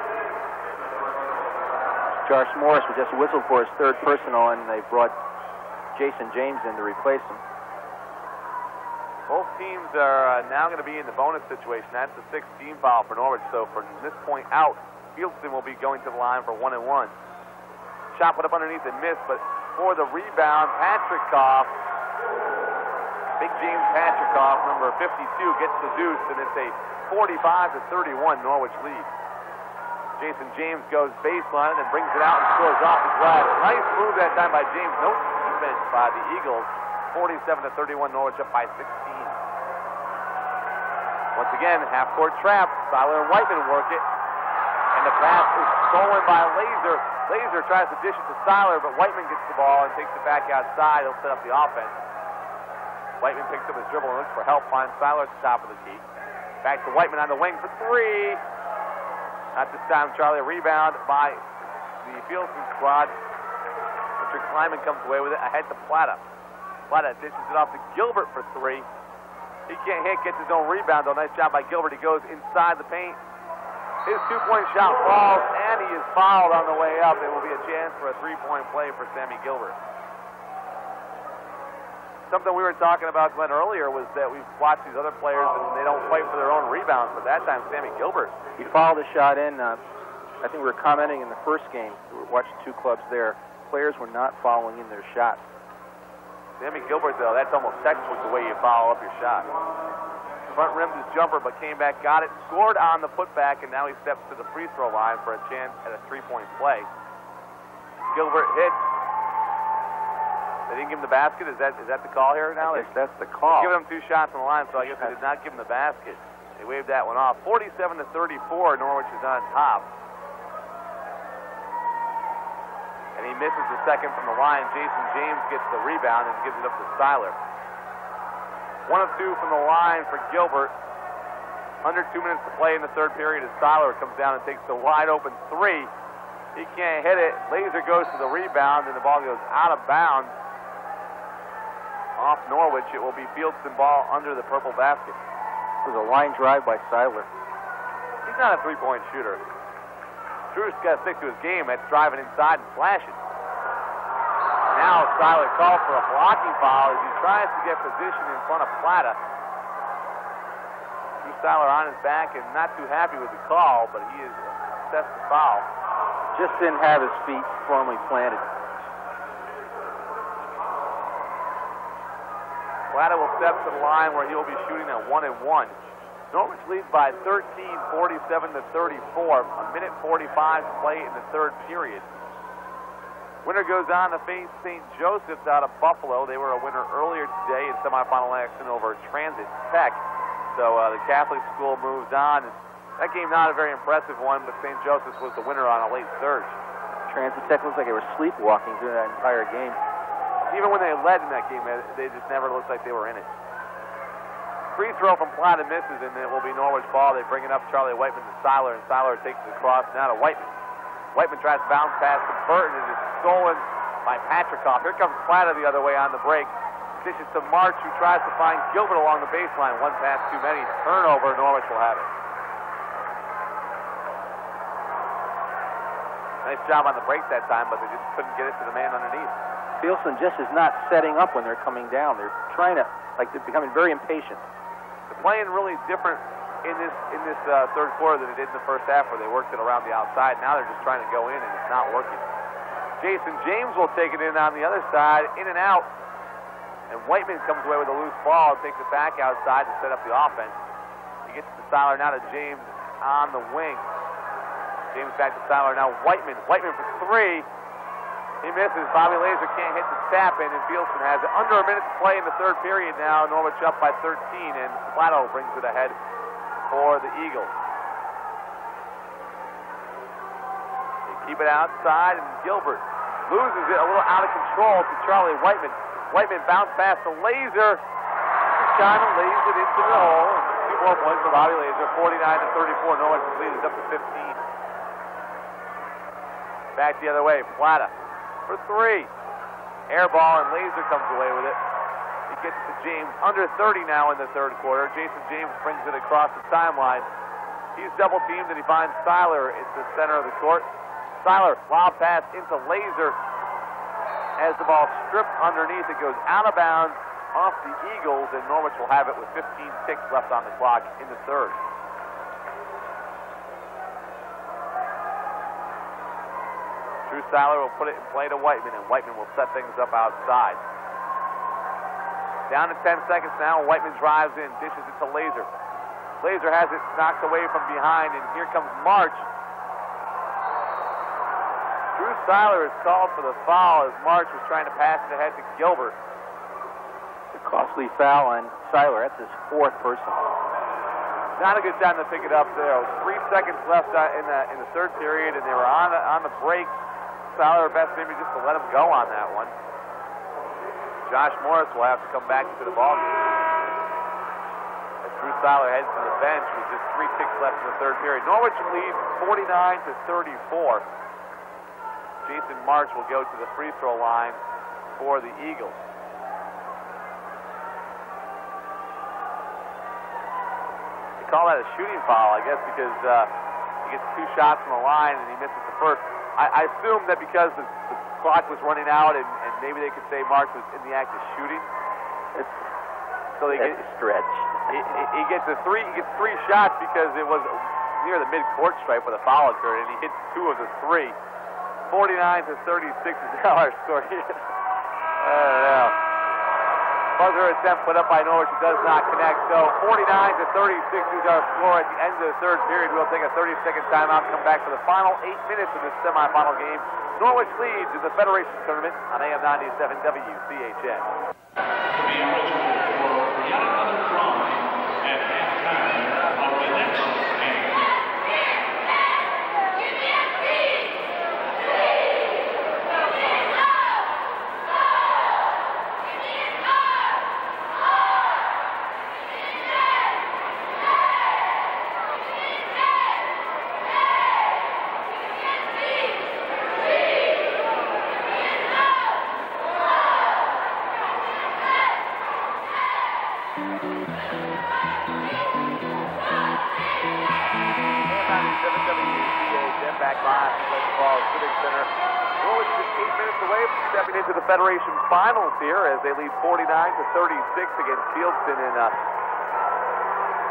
Josh Morris was just whistled for his third personal, and they brought Jason James in to replace him. Both teams are now going to be in the bonus situation. That's the 6th team foul for Norwich. So from this point out, Fieldston will be going to the line for 1-and-1. Shot put up underneath and missed, but for the rebound, Patrikoff, big James Patrikoff, number 52, gets the deuce, and it's a 45-31 Norwich lead. Jason James goes baseline and brings it out and scores off the drive. Nice move that time by James. No defense by the Eagles. 47-31 Norwich up by 16. Once again, half-court trap. Seiler and Whiteman work it. And the pass is stolen by Laser. Laser tries to dish it to Seiler, but Whiteman gets the ball and takes it back outside. He'll set up the offense. Whiteman picks up his dribble and looks for help. Finds Seiler at the top of the key. Back to Whiteman on the wing for three. Not this time, Charlie. A rebound by the Fieldston squad. Richard Kleiman comes away with it ahead to Plata. Plata dishes it off to Gilbert for three. He can't hit, gets his own rebound, though. Nice job by Gilbert. He goes inside the paint. His two-point shot falls, and he is fouled on the way up. It will be a chance for a three-point play for Sammy Gilbert. Something we were talking about, Glenn, earlier was that we've watched these other players and they don't fight for their own rebounds, but that time Sammy Gilbert. He fouled a shot in. I think we were commenting in the first game. We were watching two clubs there. Players were not following in their shots. Sammy Gilbert, though, that's almost textbook the way you follow up your shot. Front rimmed his jumper, but came back, got it, scored on the putback, and now he steps to the free throw line for a chance at a three-point play. Gilbert hits. They didn't give him the basket. Is that the call here now? I guess that's the call. Giving him two shots on the line, so I guess they did not give him the basket. They waved that one off. 47-34, Norwich is on top. And he misses the second from the line. Jason James gets the rebound and gives it up to Seiler. 1 of 2 from the line for Gilbert. Under 2 minutes to play in the third period as Seiler comes down and takes the wide open three. He can't hit it. Laser goes to the rebound, and the ball goes out of bounds. Off Norwich, it will be Fieldston ball under the purple basket. It was a line drive by Seiler. He's not a three-point shooter. Drew's got to stick to his game. That's driving inside and slashing. Now Seiler called for a blocking foul as he tries to get position in front of Plata. Drew Seiler on his back and not too happy with the call, but he is assessed the foul. Just didn't have his feet firmly planted. Plata will step to the line where he will be shooting at 1-1. Norwich leads by 13, 47-34. A minute 45 to play in the third period. Winner goes on to face St. Joseph's out of Buffalo. They were a winner earlier today in semifinal action over Transit Tech. So the Catholic school moves on. That game not a very impressive one, but St. Joseph's was the winner on a late surge. Transit Tech looks like they were sleepwalking through that entire game. Even when they led in that game, they just never looked like they were in it. Free throw from Plata misses, and it will be Norwich ball. They bring it up Charlie Whiteman to Seiler, and Seiler takes it across now to Whiteman. Whiteman tries to bounce past to Burton, and it is stolen by Patrikoff. Here comes Plata the other way on the break. Dishes to March, who tries to find Gilbert along the baseline. One pass too many. Turnover, Norwich will have it. Nice job on the break that time, but they just couldn't get it to the man underneath. Fieldston just is not setting up when they're coming down. They're trying to, they're becoming very impatient. They're playing really different in this third quarter than they did in the first half, where they worked it around the outside. Now they're just trying to go in, and it's not working. Jason James will take it in on the other side, in and out. And Whiteman comes away with a loose ball and takes it back outside to set up the offense. He gets to Seiler, now to James on the wing. James back to Seiler, now Whiteman. Whiteman for three. He misses. Bobby Laser can't hit the tap in, and Fieldston has it. Under a minute to play in the third period now. Norwich up by 13, and Plato brings it ahead for the Eagles. They keep it outside, and Gilbert loses it a little out of control to Charlie Whiteman. Whiteman bounced past the Laser. This time lays it into the hole, and 2 more points for Bobby Laser. 49-34. Norwich's lead is up to 15. Back the other way. Plata for three. Air ball, and Laser comes away with it. He gets it to James. Under 30 now in the third quarter. Jason James brings it across the timeline. He's double teamed, and he finds Seiler at the center of the court. Seiler, lob pass into Laser. As the ball stripped underneath, it goes out of bounds off the Eagles, and Norwich will have it with 15 ticks left on the clock in the third. Drew Seiler will put it in play to Whiteman, and Whiteman will set things up outside. Down to 10 seconds now. Whiteman drives in, dishes it to Laser. Laser has it knocked away from behind, and here comes March. Drew Seiler is called for the foul as March was trying to pass it ahead to Gilbert. It's a costly foul on Seiler. That's his 4th person. Not a good time to pick it up there. 3 seconds left in the third period, and they were on the break. Seiler best maybe just to let him go on that one. Josh Morris will have to come back into the ballgame. As Drew Seiler heads to the bench with just 3 ticks left in the third period. Norwich leads 49-34. Jason March will go to the free throw line for the Eagles. call that a shooting foul, I guess, because he gets 2 shots from the line and he misses the first. I assume that because the clock was running out and maybe they could say Marks was in the act of shooting. So they get a stretch. He gets 3 shots because it was near the mid-court stripe where the foul occurred, and he hits 2 of the 3. 49-36 is now our score here. I don't know. Buzzer attempt put up by Norwich. It does not connect. So 49-36 is our score at the end of the third period. We'll take a 30-second timeout, come back for the final 8 minutes of this semifinal game. Norwich leads in the Federation Tournament on AM 97 WCHN. To be eligible for yet another drawing at halftime of the next game. Into the Federation Finals here as they lead 49-36 against Fieldston. And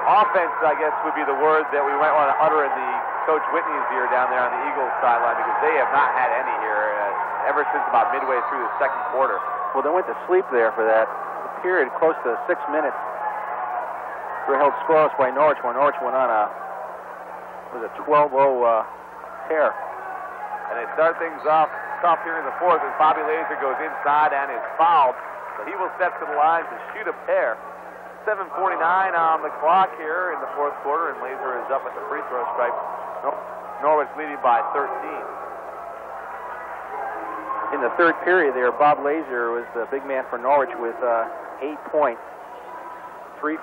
offense, I guess, would be the word that we might want to utter in the Coach Whitney's ear down there on the Eagles sideline, because they have not had any here ever since about midway through the second quarter. Well, they went to sleep there for that period, close to 6 minutes. They were held scoreless by Norwich when Norwich went on a 12-0 tear. And they start things off tough here in the fourth as Bobby Laser goes inside and is fouled. So he will step to the line to shoot a pair. 7:49 on the clock here in the fourth quarter, and Laser is up at the free throw stripe. Norwich leading by 13. In the third period there, Bob Laser was the big man for Norwich with 8 points. 3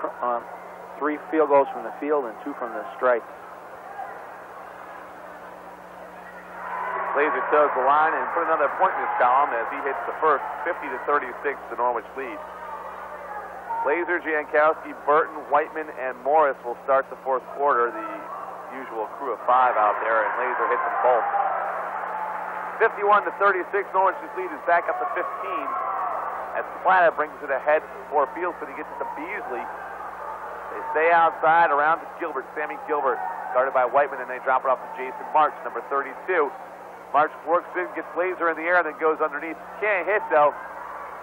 field goals from the field and 2 from the stripe. Laser toes the line and put another point in his column as he hits the first. 50-36, the Norwich lead. Laser, Jankowski, Burton, Whiteman, and Morris will start the fourth quarter. The usual crew of 5 out there, and Laser hits them both. 51-36, Norwich's lead is back up to 15 as Plata brings it ahead for Fieldston. He gets it to Beasley. They stay outside around to Gilbert. Sammy Gilbert guarded by Whiteman, and they drop it off to Jason March, number 32. March works in, gets Laser in the air, and then goes underneath. Can't hit, though.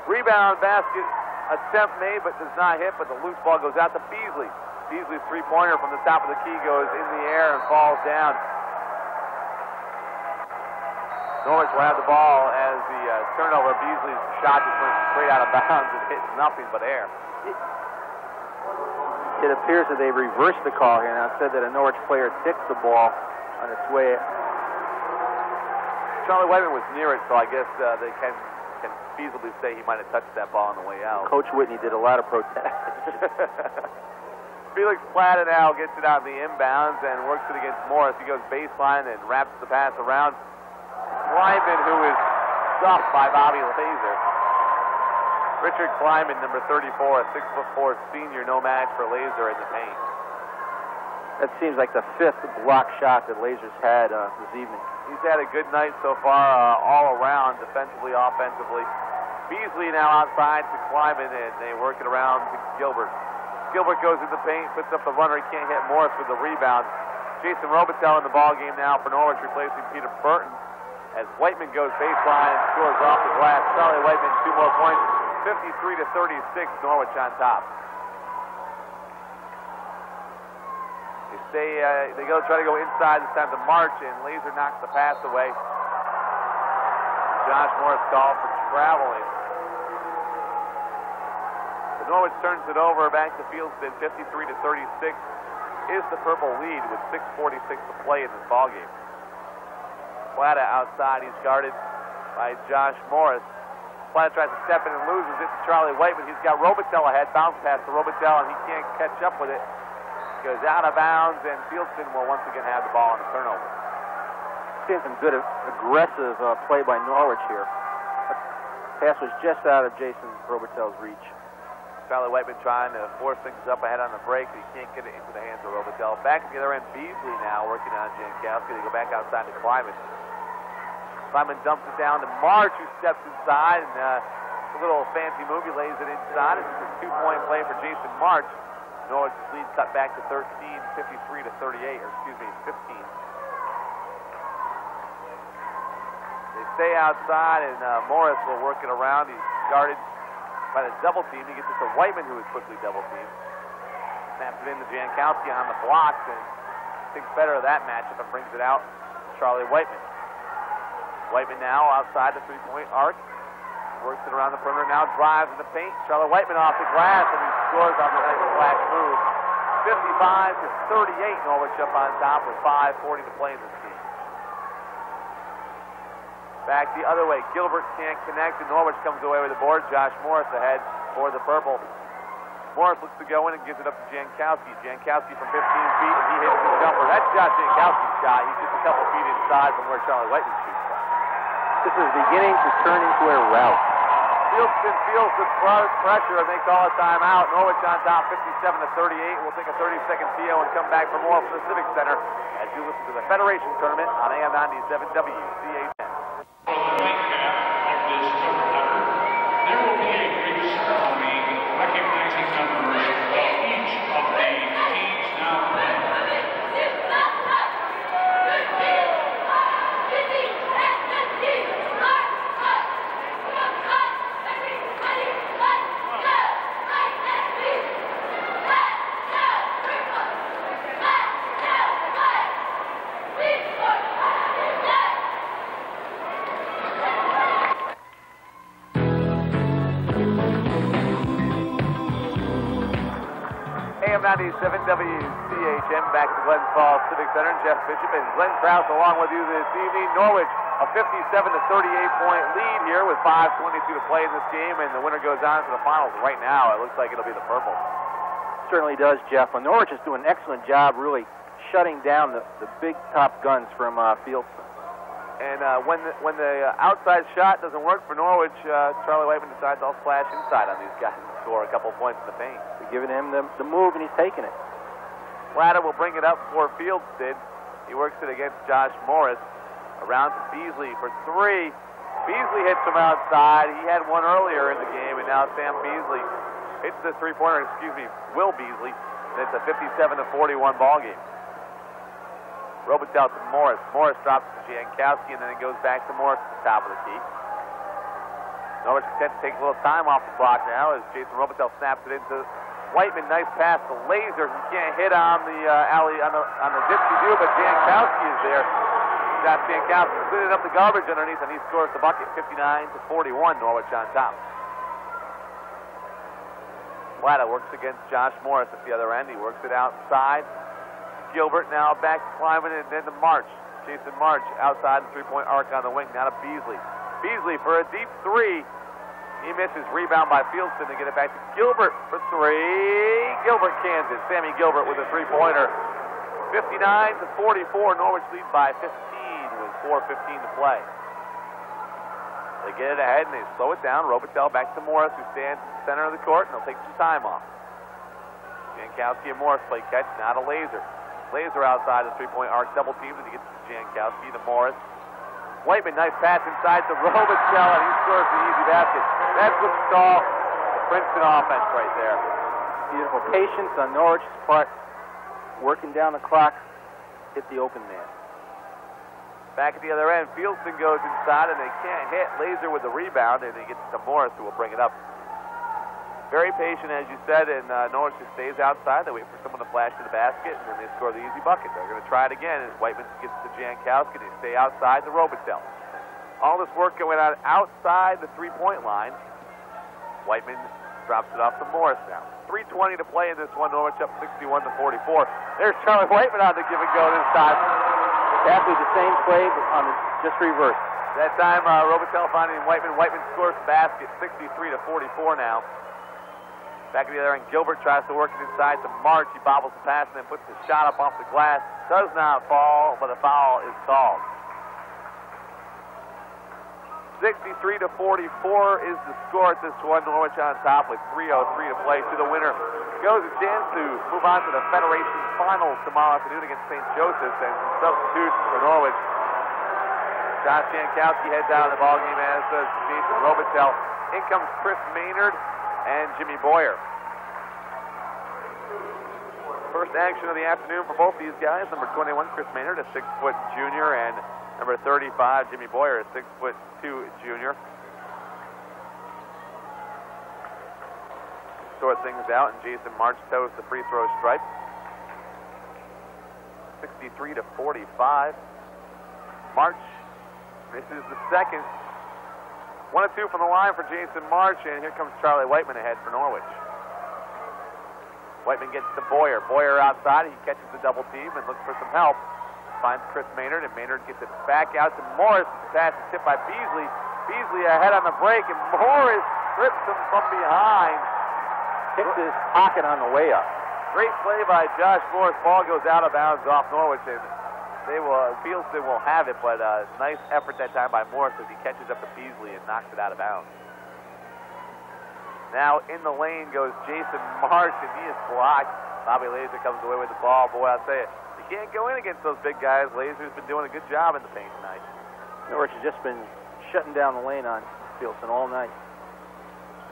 Rebound basket attempt made, but does not hit, but the loose ball goes out to Beasley. Beasley's three-pointer from the top of the key goes in the air and falls down. Norwich will have the ball as the turnover. Beasley's shot just went straight out of bounds and hit nothing but air. It appears that they reversed the call here now. It said that a Norwich player tipped the ball on its way. Charlie Whiteman was near it, so I guess they can feasibly say he might have touched that ball on the way out. Coach Whitney did a lot of protesting. Felix Plata now gets it out in the inbounds and works it against Morris. He goes baseline and wraps the pass around Kleiman, who is stopped by Bobby Laser. Richard Kleiman, number 34, a 6'4" senior, no match for Laser in the paint. That seems like the 5th block shot that Laser's had this evening. He's had a good night so far all around, defensively, offensively. Beasley now outside to Kleiman, and they work it around to Gilbert. Gilbert goes in the paint, puts up the runner. He can't hit Morris with the rebound. Jason Robitel in the ball game now for Norwich, replacing Peter Burton. As Whiteman goes baseline and scores off the glass. Charlie Whiteman, 2 more points. 53-36, Norwich on top. They go try to go inside this time to March, and Laser knocks the pass away. Josh Morris called for traveling. The Norwich turns it over back to Fieldston. 53-36 is the purple lead with 6:46 to play in this ballgame. Plata outside. He's guarded by Josh Morris. Plata tries to step in and loses it to Charlie Whiteman. He's got Robitel ahead. Bounce pass to Robitel, and he can't catch up with it. Goes out of bounds, and Fieldston will once again have the ball on the turnover. Seeing some good aggressive play by Norwich here. Pass was just out of Jason Robitel's reach. Charlie Whiteman trying to force things up ahead on the break, but he can't get it into the hands of Robitel. Back at the other end, Beasley now working on Jankowski. They go back outside to Kleiman. Kleiman dumps it down to March, who steps inside, and a little fancy move. He lays it inside. It's a 2-point play for Jason March. Norwich's lead cut back to 13, 53 to 38, or excuse me, 15. They stay outside, and Morris will work it around. He's guarded by the double team. He gets it to Whiteman, who is quickly double teamed. Snaps it into Jankowski on the blocks, and thinks better of that matchup and brings it out to Charlie Whiteman. Whiteman now outside the three-point arc. Works it around the perimeter, now drives in the paint. Charlie Whiteman off the glass, and he scores on the nice flash move. 55 to 38, Norwich up on top with 5:40 to play in this game. Back the other way, Gilbert can't connect, and Norwich comes away with the board. Josh Morris ahead for the purple. Morris looks to go in and gives it up to Jankowski. Jankowski from 15 feet, and he hits the jumper. That's Josh Jankowski's shot. He's just a couple feet inside from where Charlie Whiteman shoots from. This is beginning to turn into a rout. Fieldston feels the pressure, and they call a timeout. Norwich on top, 57 to 38. We'll take a 30-second PO and come back for more from the Civic Center as you listen to the Federation Tournament on AM 97 WCHN. For the nightcap of this doubleheader, there will be a brief ceremony recognizing members of each of the teams now playing. AM 97 WCHM back to Glens Falls Civic Center. Jeff Bishop and Glenn Krause along with you this evening. Norwich a 57 to 38 point lead here with 5:22 to play in this game, and the winner goes on to the finals. Right now, it looks like it'll be the purple. Certainly does, Jeff. Well, Norwich is doing an excellent job really shutting down the big top guns from Fieldston. And when the outside shot doesn't work for Norwich, Charlie Whiteman decides I'll splash inside on these guys and score a couple points in the paint. They're giving him the move, and he's taking it. Latta will bring it up for Fieldston. He works it against Josh Morris. Around to Beasley for three. Beasley hits from outside. He had one earlier in the game, and now Sam Beasley hits the three-pointer, Will Beasley. And it's a 57 to 41 ball game. Robitel to Morris. Morris drops to Jankowski, and then it goes back to Morris at the top of the key. Norwich content to take a little time off the clock now as Jason Robitel snaps it into Whiteman. Nice pass to Laser. He can't hit on the alley on the dipsy-do, but Jankowski is there. Got Jankowski cleaning up the garbage underneath, and he scores the bucket. 59 to 41. Norwich on top. Latta works against Josh Morris at the other end. He works it outside. Gilbert now back to Kleiman and then to March. Jason March outside the three-point arc on the wing. Now to Beasley. Beasley for a deep three. He misses. Rebound by Fieldston to get it back to Gilbert for three. Gilbert, Kansas. Sammy Gilbert with a three-pointer. 59 to 44. Norwich leads by 15 with 4:15 to play. They get it ahead and they slow it down. Robitel back to Morris, who stands in the center of the court, and they'll take some time off. Jankowski and Morris play catch. Now to Laser. Laser outside the three-point arc, double teamed, and he gets to Jankowski to Morris. Whiteman, nice pass inside to Robitel, and he scores the easy basket. That's what's called the Princeton offense right there. Beautiful patience on Norwich's part, working down the clock, hit the open man. Back at the other end, Fieldston goes inside, and they can't hit. Laser with the rebound, and he gets to Morris, who will bring it up. Very patient, as you said, and Norwich just stays outside. They wait for someone to flash to the basket, and then they score the easy bucket. They're going to try it again, and Whiteman gets to Jankowski. They stay outside the Robitel. All this work going on outside the three-point line. Whiteman drops it off to Morris now. 3:20 to play in this one. Norwich up 61 to 44. There's Charlie Whiteman on the give and go this time. Exactly the same play, but on the just reversed. That time, Robitel finding Whiteman. Whiteman scores the basket, 63 to 44 now. Back at the other end, Gilbert tries to work it inside to March. He bobbles the pass and then puts the shot up off the glass. Does not fall, but a foul is called. 63-44 is the score at this one. Norwich on top with 3:03 to play. To the winner goes a chance to move on to the Federation Finals tomorrow afternoon against St. Joseph's, and some substitutes for Norwich. Josh Jankowski heads out of the ballgame, as does Jason Robitel. In comes Chris Maynard and Jimmy Boyer. First action of the afternoon for both these guys. Number 21, Chris Maynard, a 6-foot junior, and number 35, Jimmy Boyer, a 6'2" junior. Sort things out, and Jason March toes the free throw stripe. 63-45. March misses the second. 1 of 2 from the line for Jason March, and here comes Charlie Whiteman ahead for Norwich. Whiteman gets to Boyer. Boyer outside. He catches the double team and looks for some help. Finds Chris Maynard, and Maynard gets it back out to Morris. The pass is tipped by Beasley. Beasley ahead on the break, and Morris strips him from behind. Hits his pocket on the way up. Great play by Josh Morris. Ball goes out of bounds off Norwich, and Fieldston will have it, but nice effort that time by Morris as he catches up to Beasley and knocks it out of bounds. Now in the lane goes Jason March, and he is blocked. Bobby Laser comes away with the ball. Boy, I'll tell you, you can't go in against those big guys. Laser's been doing a good job in the paint tonight. Norwich has just been shutting down the lane on Fieldston all night.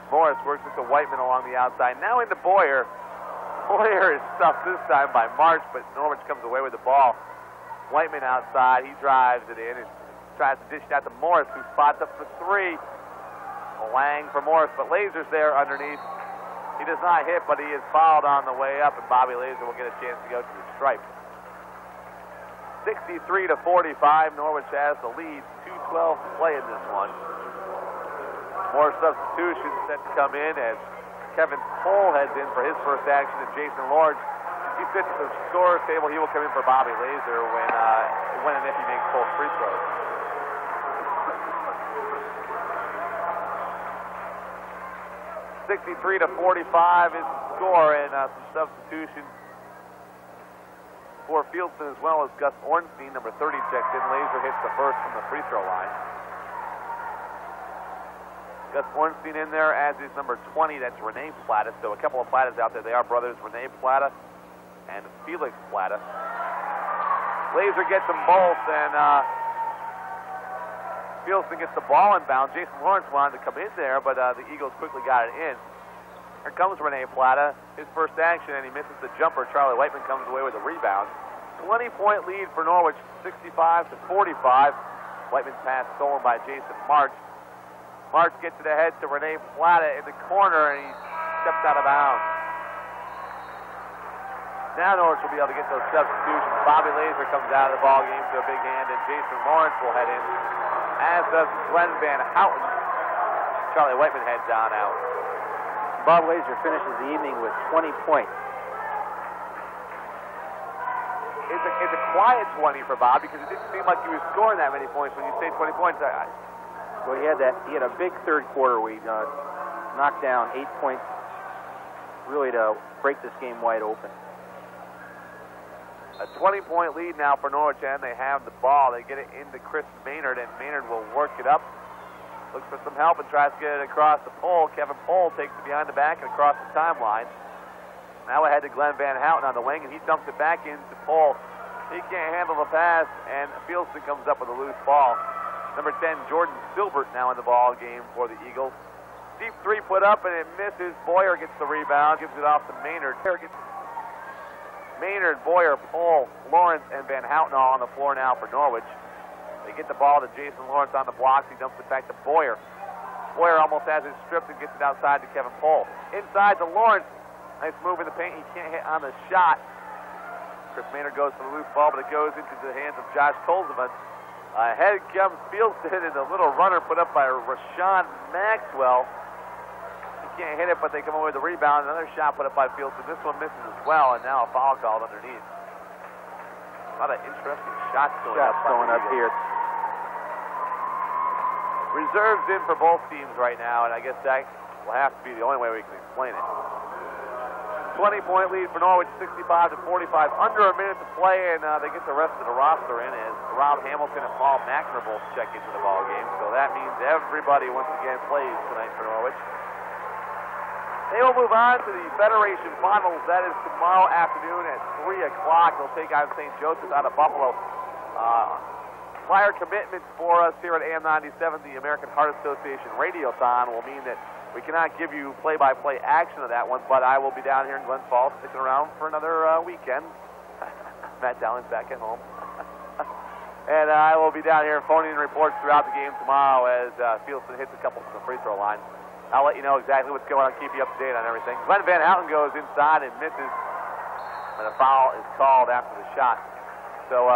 Morris works it to Whiteman along the outside. Now into Boyer. Boyer is stuffed this time by March, but Norwich comes away with the ball. Whiteman outside. He drives it in and tries to dish it out to Morris, who spots up for 3. Lang for Morris, but Laser's there underneath. He does not hit, but he is fouled on the way up, and Bobby Laser will get a chance to go to the stripe. 63-45, Norwich has the lead. 2:12 to play in this one. More substitutions set to come in as Kevin Pohl heads in for his first action, and Jason Lawrence, he sits at the scorer's table. He will come in for Bobby Laser when and if he makes both free throws. 63-45 is the score, and some substitutions for Fieldston as well as Gus Ornstein, number 30, checks in. Laser hits the first from the free throw line. Gus Ornstein in there, as is number 20, that's Rene Plata. So a couple of Platas out there. They are brothers, Rene Plata and Felix Plata. Laser gets them both, and Fieldston gets the ball inbound. Jason Lawrence wanted to come in there, but the Eagles quickly got it in. Here comes Rene Plata, his first action, and he misses the jumper. Charlie Whiteman comes away with a rebound. 20-point lead for Norwich, 65-45. Whiteman's pass stolen by Jason March. March gets it ahead to Rene Plata in the corner, and he steps out of bounds. Now Norwich will be able to get those substitutions. Bobby Laser comes out of the ball game to a big hand, and Jason Lawrence will head in, as does Glenn Van Houten. Charlie Whiteman heads on out. Bob Laser finishes the evening with 20 points. It's a quiet 20 for Bob, because it didn't seem like he was scoring that many points when you say 20 points. Well, he had a big third quarter where he knocked down 8 points, really to break this game wide open. A 20-point lead now for Norwich, and they have the ball. They get it into Chris Maynard, and Maynard will work it up. Looks for some help and tries to get it across the pole. Kevin Pohl takes it behind the back and across the timeline. Now ahead to Glenn Van Houten on the wing, and he dumps it back into Pohl. He can't handle the pass, and Fieldston comes up with a loose ball. Number 10, Jordan Silbert, now in the ball game for the Eagles. Deep 3 put up, and it misses. Boyer gets the rebound, gives it off to Maynard. Maynard, Boyer, Pohl, Lawrence, and Van Houten all on the floor now for Norwich. They get the ball to Jason Lawrence on the blocks. He dumps it back to Boyer. Boyer almost has it stripped and gets it outside to Kevin Pohl. Inside to Lawrence. Nice move in the paint. He can't hit on the shot. Chris Maynard goes for the loose ball, but it goes into the hands of Josh Tolzman. Ahead comes Fieldston, and a little runner put up by Rashawn Maxwell. He can't hit it, but they come away with the rebound. Another shot put up by Fieldston. This one misses as well, and now a foul called underneath. A lot of interesting shots going up here. Reserves in for both teams right now, and I guess that will have to be the only way we can explain it. 20-point lead for Norwich, 65-45. Under a minute to play, and they get the rest of the roster in as Rob Hamilton and Paul McNamara both check into the ball game. So that means everybody once again plays tonight for Norwich. They will move on to the Federation Finals. That is tomorrow afternoon at 3 o'clock. They'll take on St. Joseph out of Buffalo. Prior commitments for us here at AM 97, the American Heart Association Radiothon, will mean that we cannot give you play-by-play action of that one, but I will be down here in Glens Falls sticking around for another weekend. Matt Dowling's back at home. And I will be down here phoning in reports throughout the game tomorrow as Fieldston hits a couple from the free throw line. I'll let you know exactly what's going on, keep you up to date on everything. Glenn Van Houten goes inside and misses, and a foul is called after the shot. So,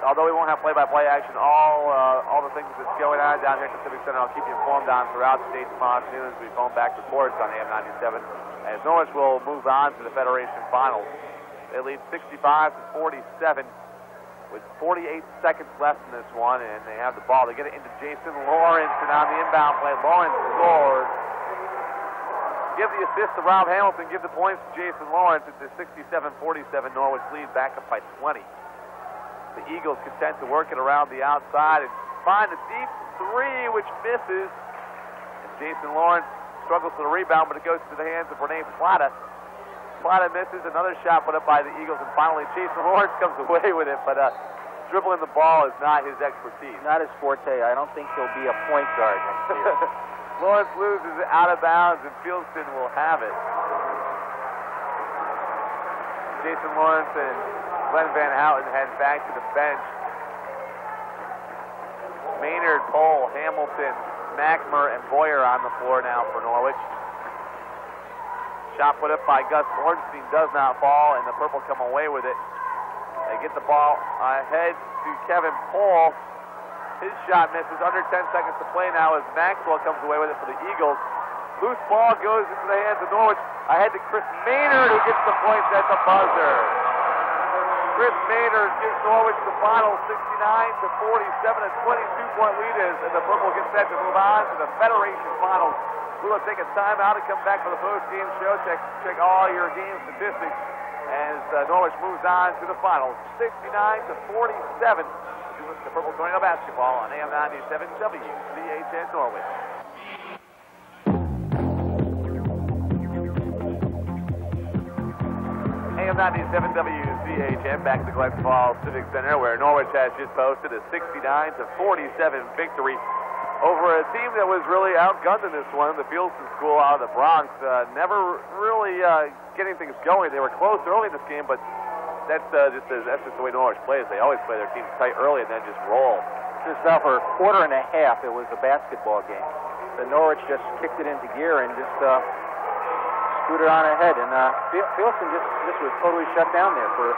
although we won't have play-by-play action, all the things that's going on down here at the Civic Center, I'll keep you informed on throughout the day tomorrow afternoon as we phone back reports on AM 97. As Norwich will move on to the Federation Finals. They lead 65-47 with 48 seconds left in this one, and they have the ball. They get it into Jason Lawrence, and on the inbound play, Lawrence scores. Give the assist to Rob Hamilton, give the points to Jason Lawrence. It's a 67-47 Norwich lead, back up by 20. The Eagles content to work it around the outside and find a deep three, which misses. And Jason Lawrence struggles for the rebound, but it goes to the hands of Renee Plata. Plata misses, another shot put up by the Eagles, and finally Jason Lawrence comes away with it, but dribbling the ball is not his expertise. Not his forte. I don't think he'll be a point guard next year. Lawrence loses it out of bounds, and Fieldston will have it. Jason Lawrence and Glenn Van Houten head back to the bench. Maynard, Pohl, Hamilton, McNamara, and Boyer on the floor now for Norwich. Shot put up by Gus Ornstein does not fall, and the Purple come away with it. They get the ball ahead to Kevin Pohl. His shot misses. Under 10 seconds to play now as Maxwell comes away with it for the Eagles. Loose ball goes into the hands of Norwich. Ahead to Chris Maynard, who gets the points at the buzzer. Chris Maynard gives Norwich the final 69-47. A 22-point lead and the Purple gets set to move on to the Federation Finals. We will take a timeout and come back for the post-game show. Check all your game statistics as Norwich moves on to the finals. 69-47. The Purple Tornado basketball on AM 97 WCHN Norwich. AM 97 WCHN back to Glens Falls Civic Center, where Norwich has just posted a 69-47 victory over a team that was really outgunned in this one, the Fieldston School out of the Bronx. Never really getting things going. They were close early in this game, but that's just the way Norwich plays. They always play their teams tight early and then just roll. Just now for a quarter and a half, it was a basketball game. The Norwich just kicked it into gear and just scooted on ahead. And Fieldston just was totally shut down there for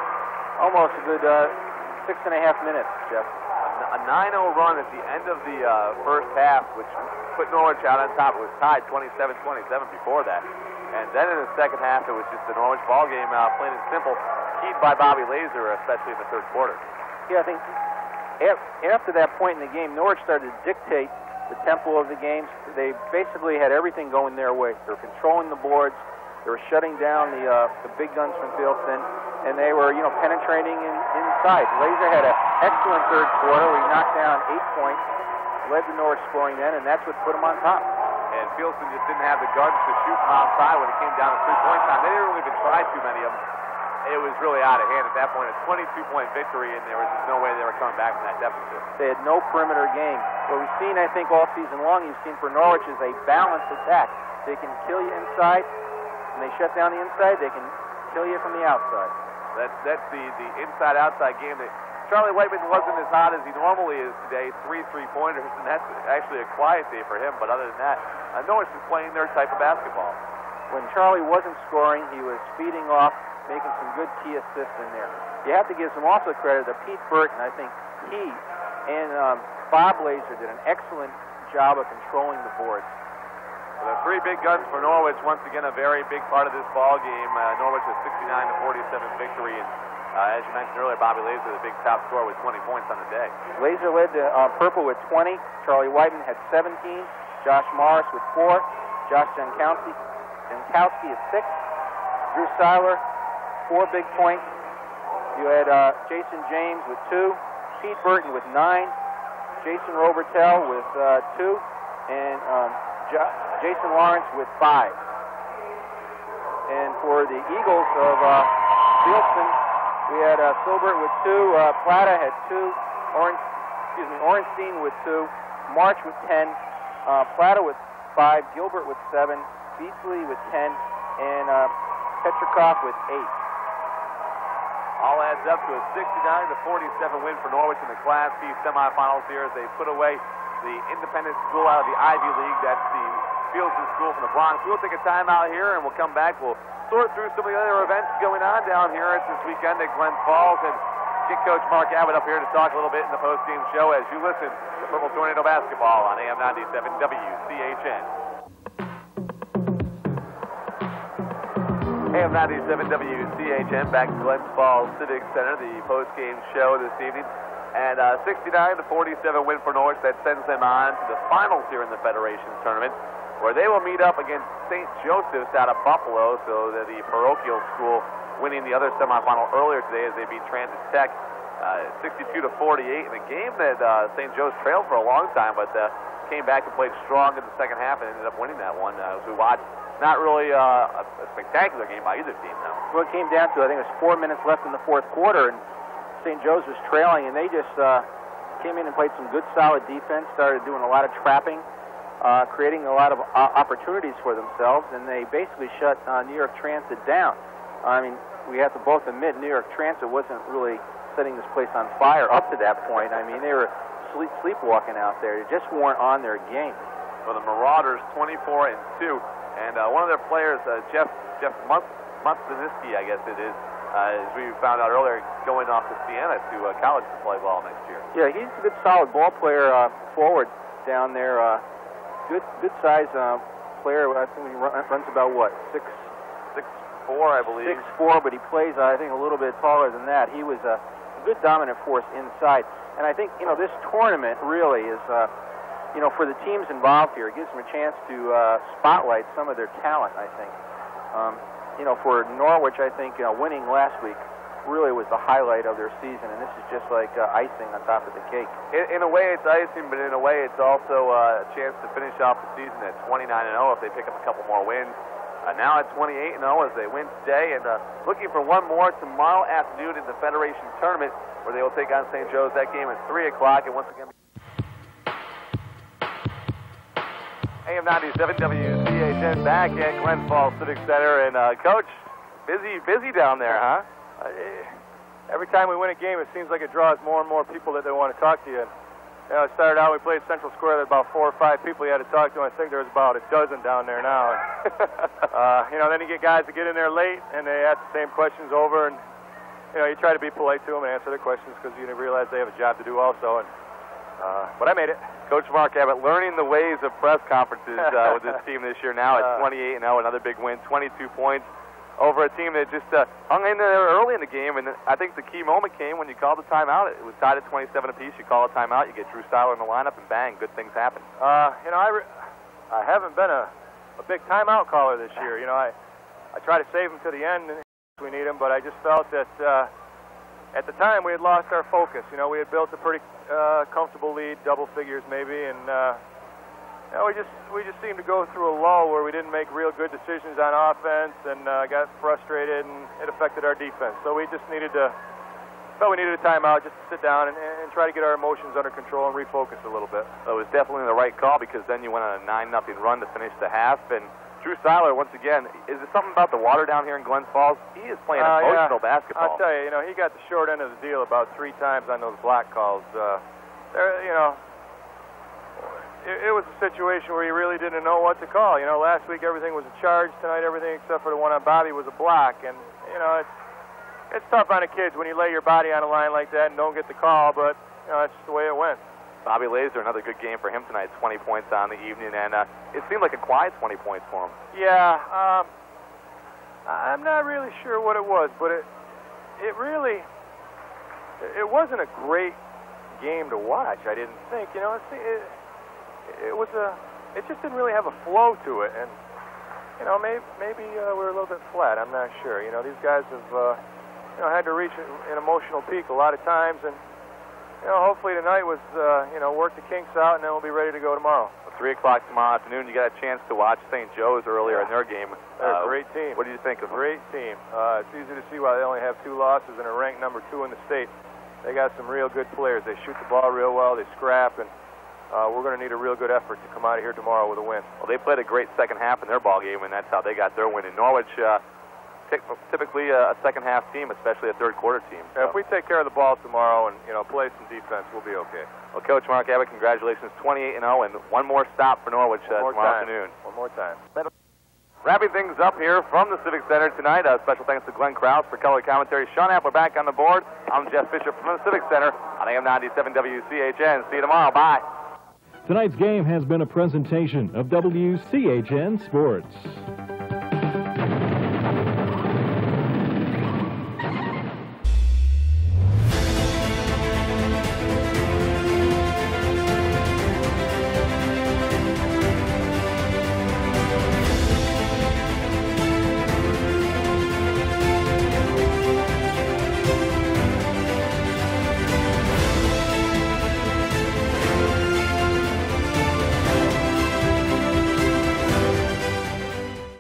almost a good 6.5 minutes, Jeff. A 9-0 run at the end of the first half, which put Norwich out on top. It was tied 27-27 before that. And then in the second half, it was just a Norwich ball game, plain and simple, keyed by Bobby Laser, especially in the third quarter. Yeah, I think after that point in the game, Norwich started to dictate the tempo of the games. They basically had everything going their way. They were controlling the boards. They were shutting down the big guns from Fieldston, and they were, penetrating inside. Laser had an excellent third quarter. We knocked down 8 points, led the Norwich scoring then, and that's what put them on top. And Fieldston just didn't have the guns to shoot from outside when it came down to 3-point time. They didn't really even try too many of them. It was really out of hand at that point. A 22-point victory, and there was just no way they were coming back from that deficit. They had no perimeter game. What we've seen, I think, all season long, you've seen for Norwich is a balanced attack. They can kill you inside. When they shut down the inside, they can kill you from the outside. That's the inside-outside game that Charlie Whiteman wasn't as hot as he normally is today. 3 3-pointers, and that's actually a quiet day for him. But other than that, Norwich is playing their type of basketball. When Charlie wasn't scoring, he was feeding off, making some good key assists in there. You have to give some also credit to Pete Burton. I think he and Bob Laser did an excellent job of controlling the boards. The 3 big guns for Norwich, once again, a very big part of this ball game. Norwich a 69-47 victory, and as you mentioned earlier, Bobby Laser, the big top scorer, with 20 points on the day. Laser led the Purple with 20. Charlie Whiteman had 17. Josh Morris with 4. Josh Jankowski at 6. Drew Seiler, 4 big points. You had Jason James with 2, Pete Burton with 9, Jason Robertel with 2, and Jason Lawrence with 5. And for the Eagles of Fieldston, we had Silbert with 2, Plata had 2, Orenstein with 2, March with 10, Plata with 5, Gilbert with 7, Beasley with 10, and Petrikov with 8. All adds up to a 69-47 win for Norwich in the Class B semifinals here as they put away the independent school out of the Ivy League. That's the Fieldston School from the Bronx. We'll take a timeout here and we'll come back. We'll sort through some of the other events going on down here this weekend at Glens Falls and get Coach Mark Abbott up here to talk a little bit in the post-game show as you listen to Purple Tornado Basketball on AM 97 WCHN. AM 97 WCHN, back to Glens Falls Civic Center, the post-game show this evening. And 69-47 win for Norwich. That sends them on to the finals here in the Federation Tournament, where they will meet up against St. Joseph's out of Buffalo. So the parochial school winning the other semifinal earlier today as they beat Transit Tech 62-48 in a game that St. Joe's trailed for a long time, but came back and played strong in the second half and ended up winning that one. As we watched, not really a spectacular game by either team, though. Well, it came down to, I think it was 4 minutes left in the fourth quarter, and St. Joe's was trailing, and they just came in and played some good, solid defense, started doing a lot of trapping, creating a lot of opportunities for themselves, and they basically shut New York Transit down. I mean, we have to both admit New York Transit wasn't really setting this place on fire up to that point. I mean, they were sleepwalking out there. They just weren't on their game. Well, the Marauders 24-2, and one of their players, Jeff Mutziniski, I guess it is, as we found out earlier, going off to Siena to college to play ball next year. Yeah, he's a good, solid ball player forward down there. Good size player. I think he runs about what, 6'4", I believe. 6'4", but he plays, I think, a little bit taller than that. He was a good dominant force inside. And I think, this tournament really is, for the teams involved here, it gives them a chance to spotlight some of their talent, I think. For Norwich, I think winning last week really was the highlight of their season, and this is just like icing on top of the cake. In a way, it's icing, but in a way, it's also a chance to finish off the season at 29-0 if they pick up a couple more wins. Now at 28-0 as they win today, and looking for one more tomorrow afternoon in the Federation Tournament, where they will take on St. Joe's. That game at 3 o'clock, and once again, AM 97 WCHN back at Glens Falls Civic Center. And Coach, busy down there, huh? Every time we win a game, it seems like it draws more and more people that they want to talk to you. It started out, we played Central Square, there were about 4 or 5 people you had to talk to. I think there's about a dozen down there now. And, then you get guys that get in there late, and they ask the same questions over, and, you try to be polite to them and answer their questions because you realize they have a job to do also. And but I made it. Coach Mark Abbott learning the ways of press conferences with this team this year now at 28-0, another big win, 22 points over a team that just hung in there early in the game. And I think the key moment came when you called the timeout. It was tied at 27 apiece. You call a timeout, you get Drew Seiler in the lineup, and bang, good things happen. I haven't been a big timeout caller this year. I try to save them to the end if we need them, but I just felt that at the time we had lost our focus. We had built a pretty comfortable lead, double figures maybe, and we just seemed to go through a lull where we didn't make real good decisions on offense, and got frustrated, and it affected our defense. So we just felt we needed a timeout just to sit down and try to get our emotions under control and refocus a little bit. It was definitely the right call because then you went on a 9-0 run to finish the half, and Drew Seiler, once again, is there something about the water down here in Glens Falls? He is playing emotional basketball. I'll tell you, he got the short end of the deal about 3 times on those block calls. It was a situation where you really didn't know what to call. Last week everything was a charge. Tonight everything except for the one on Bobby was a block. And, it's tough on the kids when you lay your body on a line like that and don't get the call, but, that's just the way it went. Bobby Laser, another good game for him tonight, 20 points on the evening, and it seemed like a quiet 20 points for him. Yeah, I'm not really sure what it was, but it wasn't a great game to watch, I didn't think. It just didn't really have a flow to it, and you know, maybe we're a little bit flat. I'm not sure. You know, these guys have, you know, had to reach an emotional peak a lot of times, and you know, hopefully tonight was, you know, work the kinks out, and then we'll be ready to go tomorrow. 3 o'clock tomorrow afternoon. You got a chance to watch St. Joe's earlier in their game. They're a great team. What do you think of them? Great team. It's easy to see why they only have 2 losses and are ranked number 2 in the state. They got some real good players. They shoot the ball real well. They scrap, and we're going to need a real good effort to come out of here tomorrow with a win. Well, they played a great second half in their ball game, and that's how they got their win. In Norwich, typically a second-half team, especially a third-quarter team. So. If we take care of the ball tomorrow and, you know, play some defense, we'll be okay. Well, Coach Mark Abbott, congratulations, 28-0, and one more stop for Norwich tomorrow afternoon. One more time. Wrapping things up here from the Civic Center tonight, special thanks to Glenn Krause for color commentary. Sean Appler back on the board. I'm Jeff Bishop from the Civic Center on AM 97 WCHN. See you tomorrow. Bye. Tonight's game has been a presentation of WCHN Sports.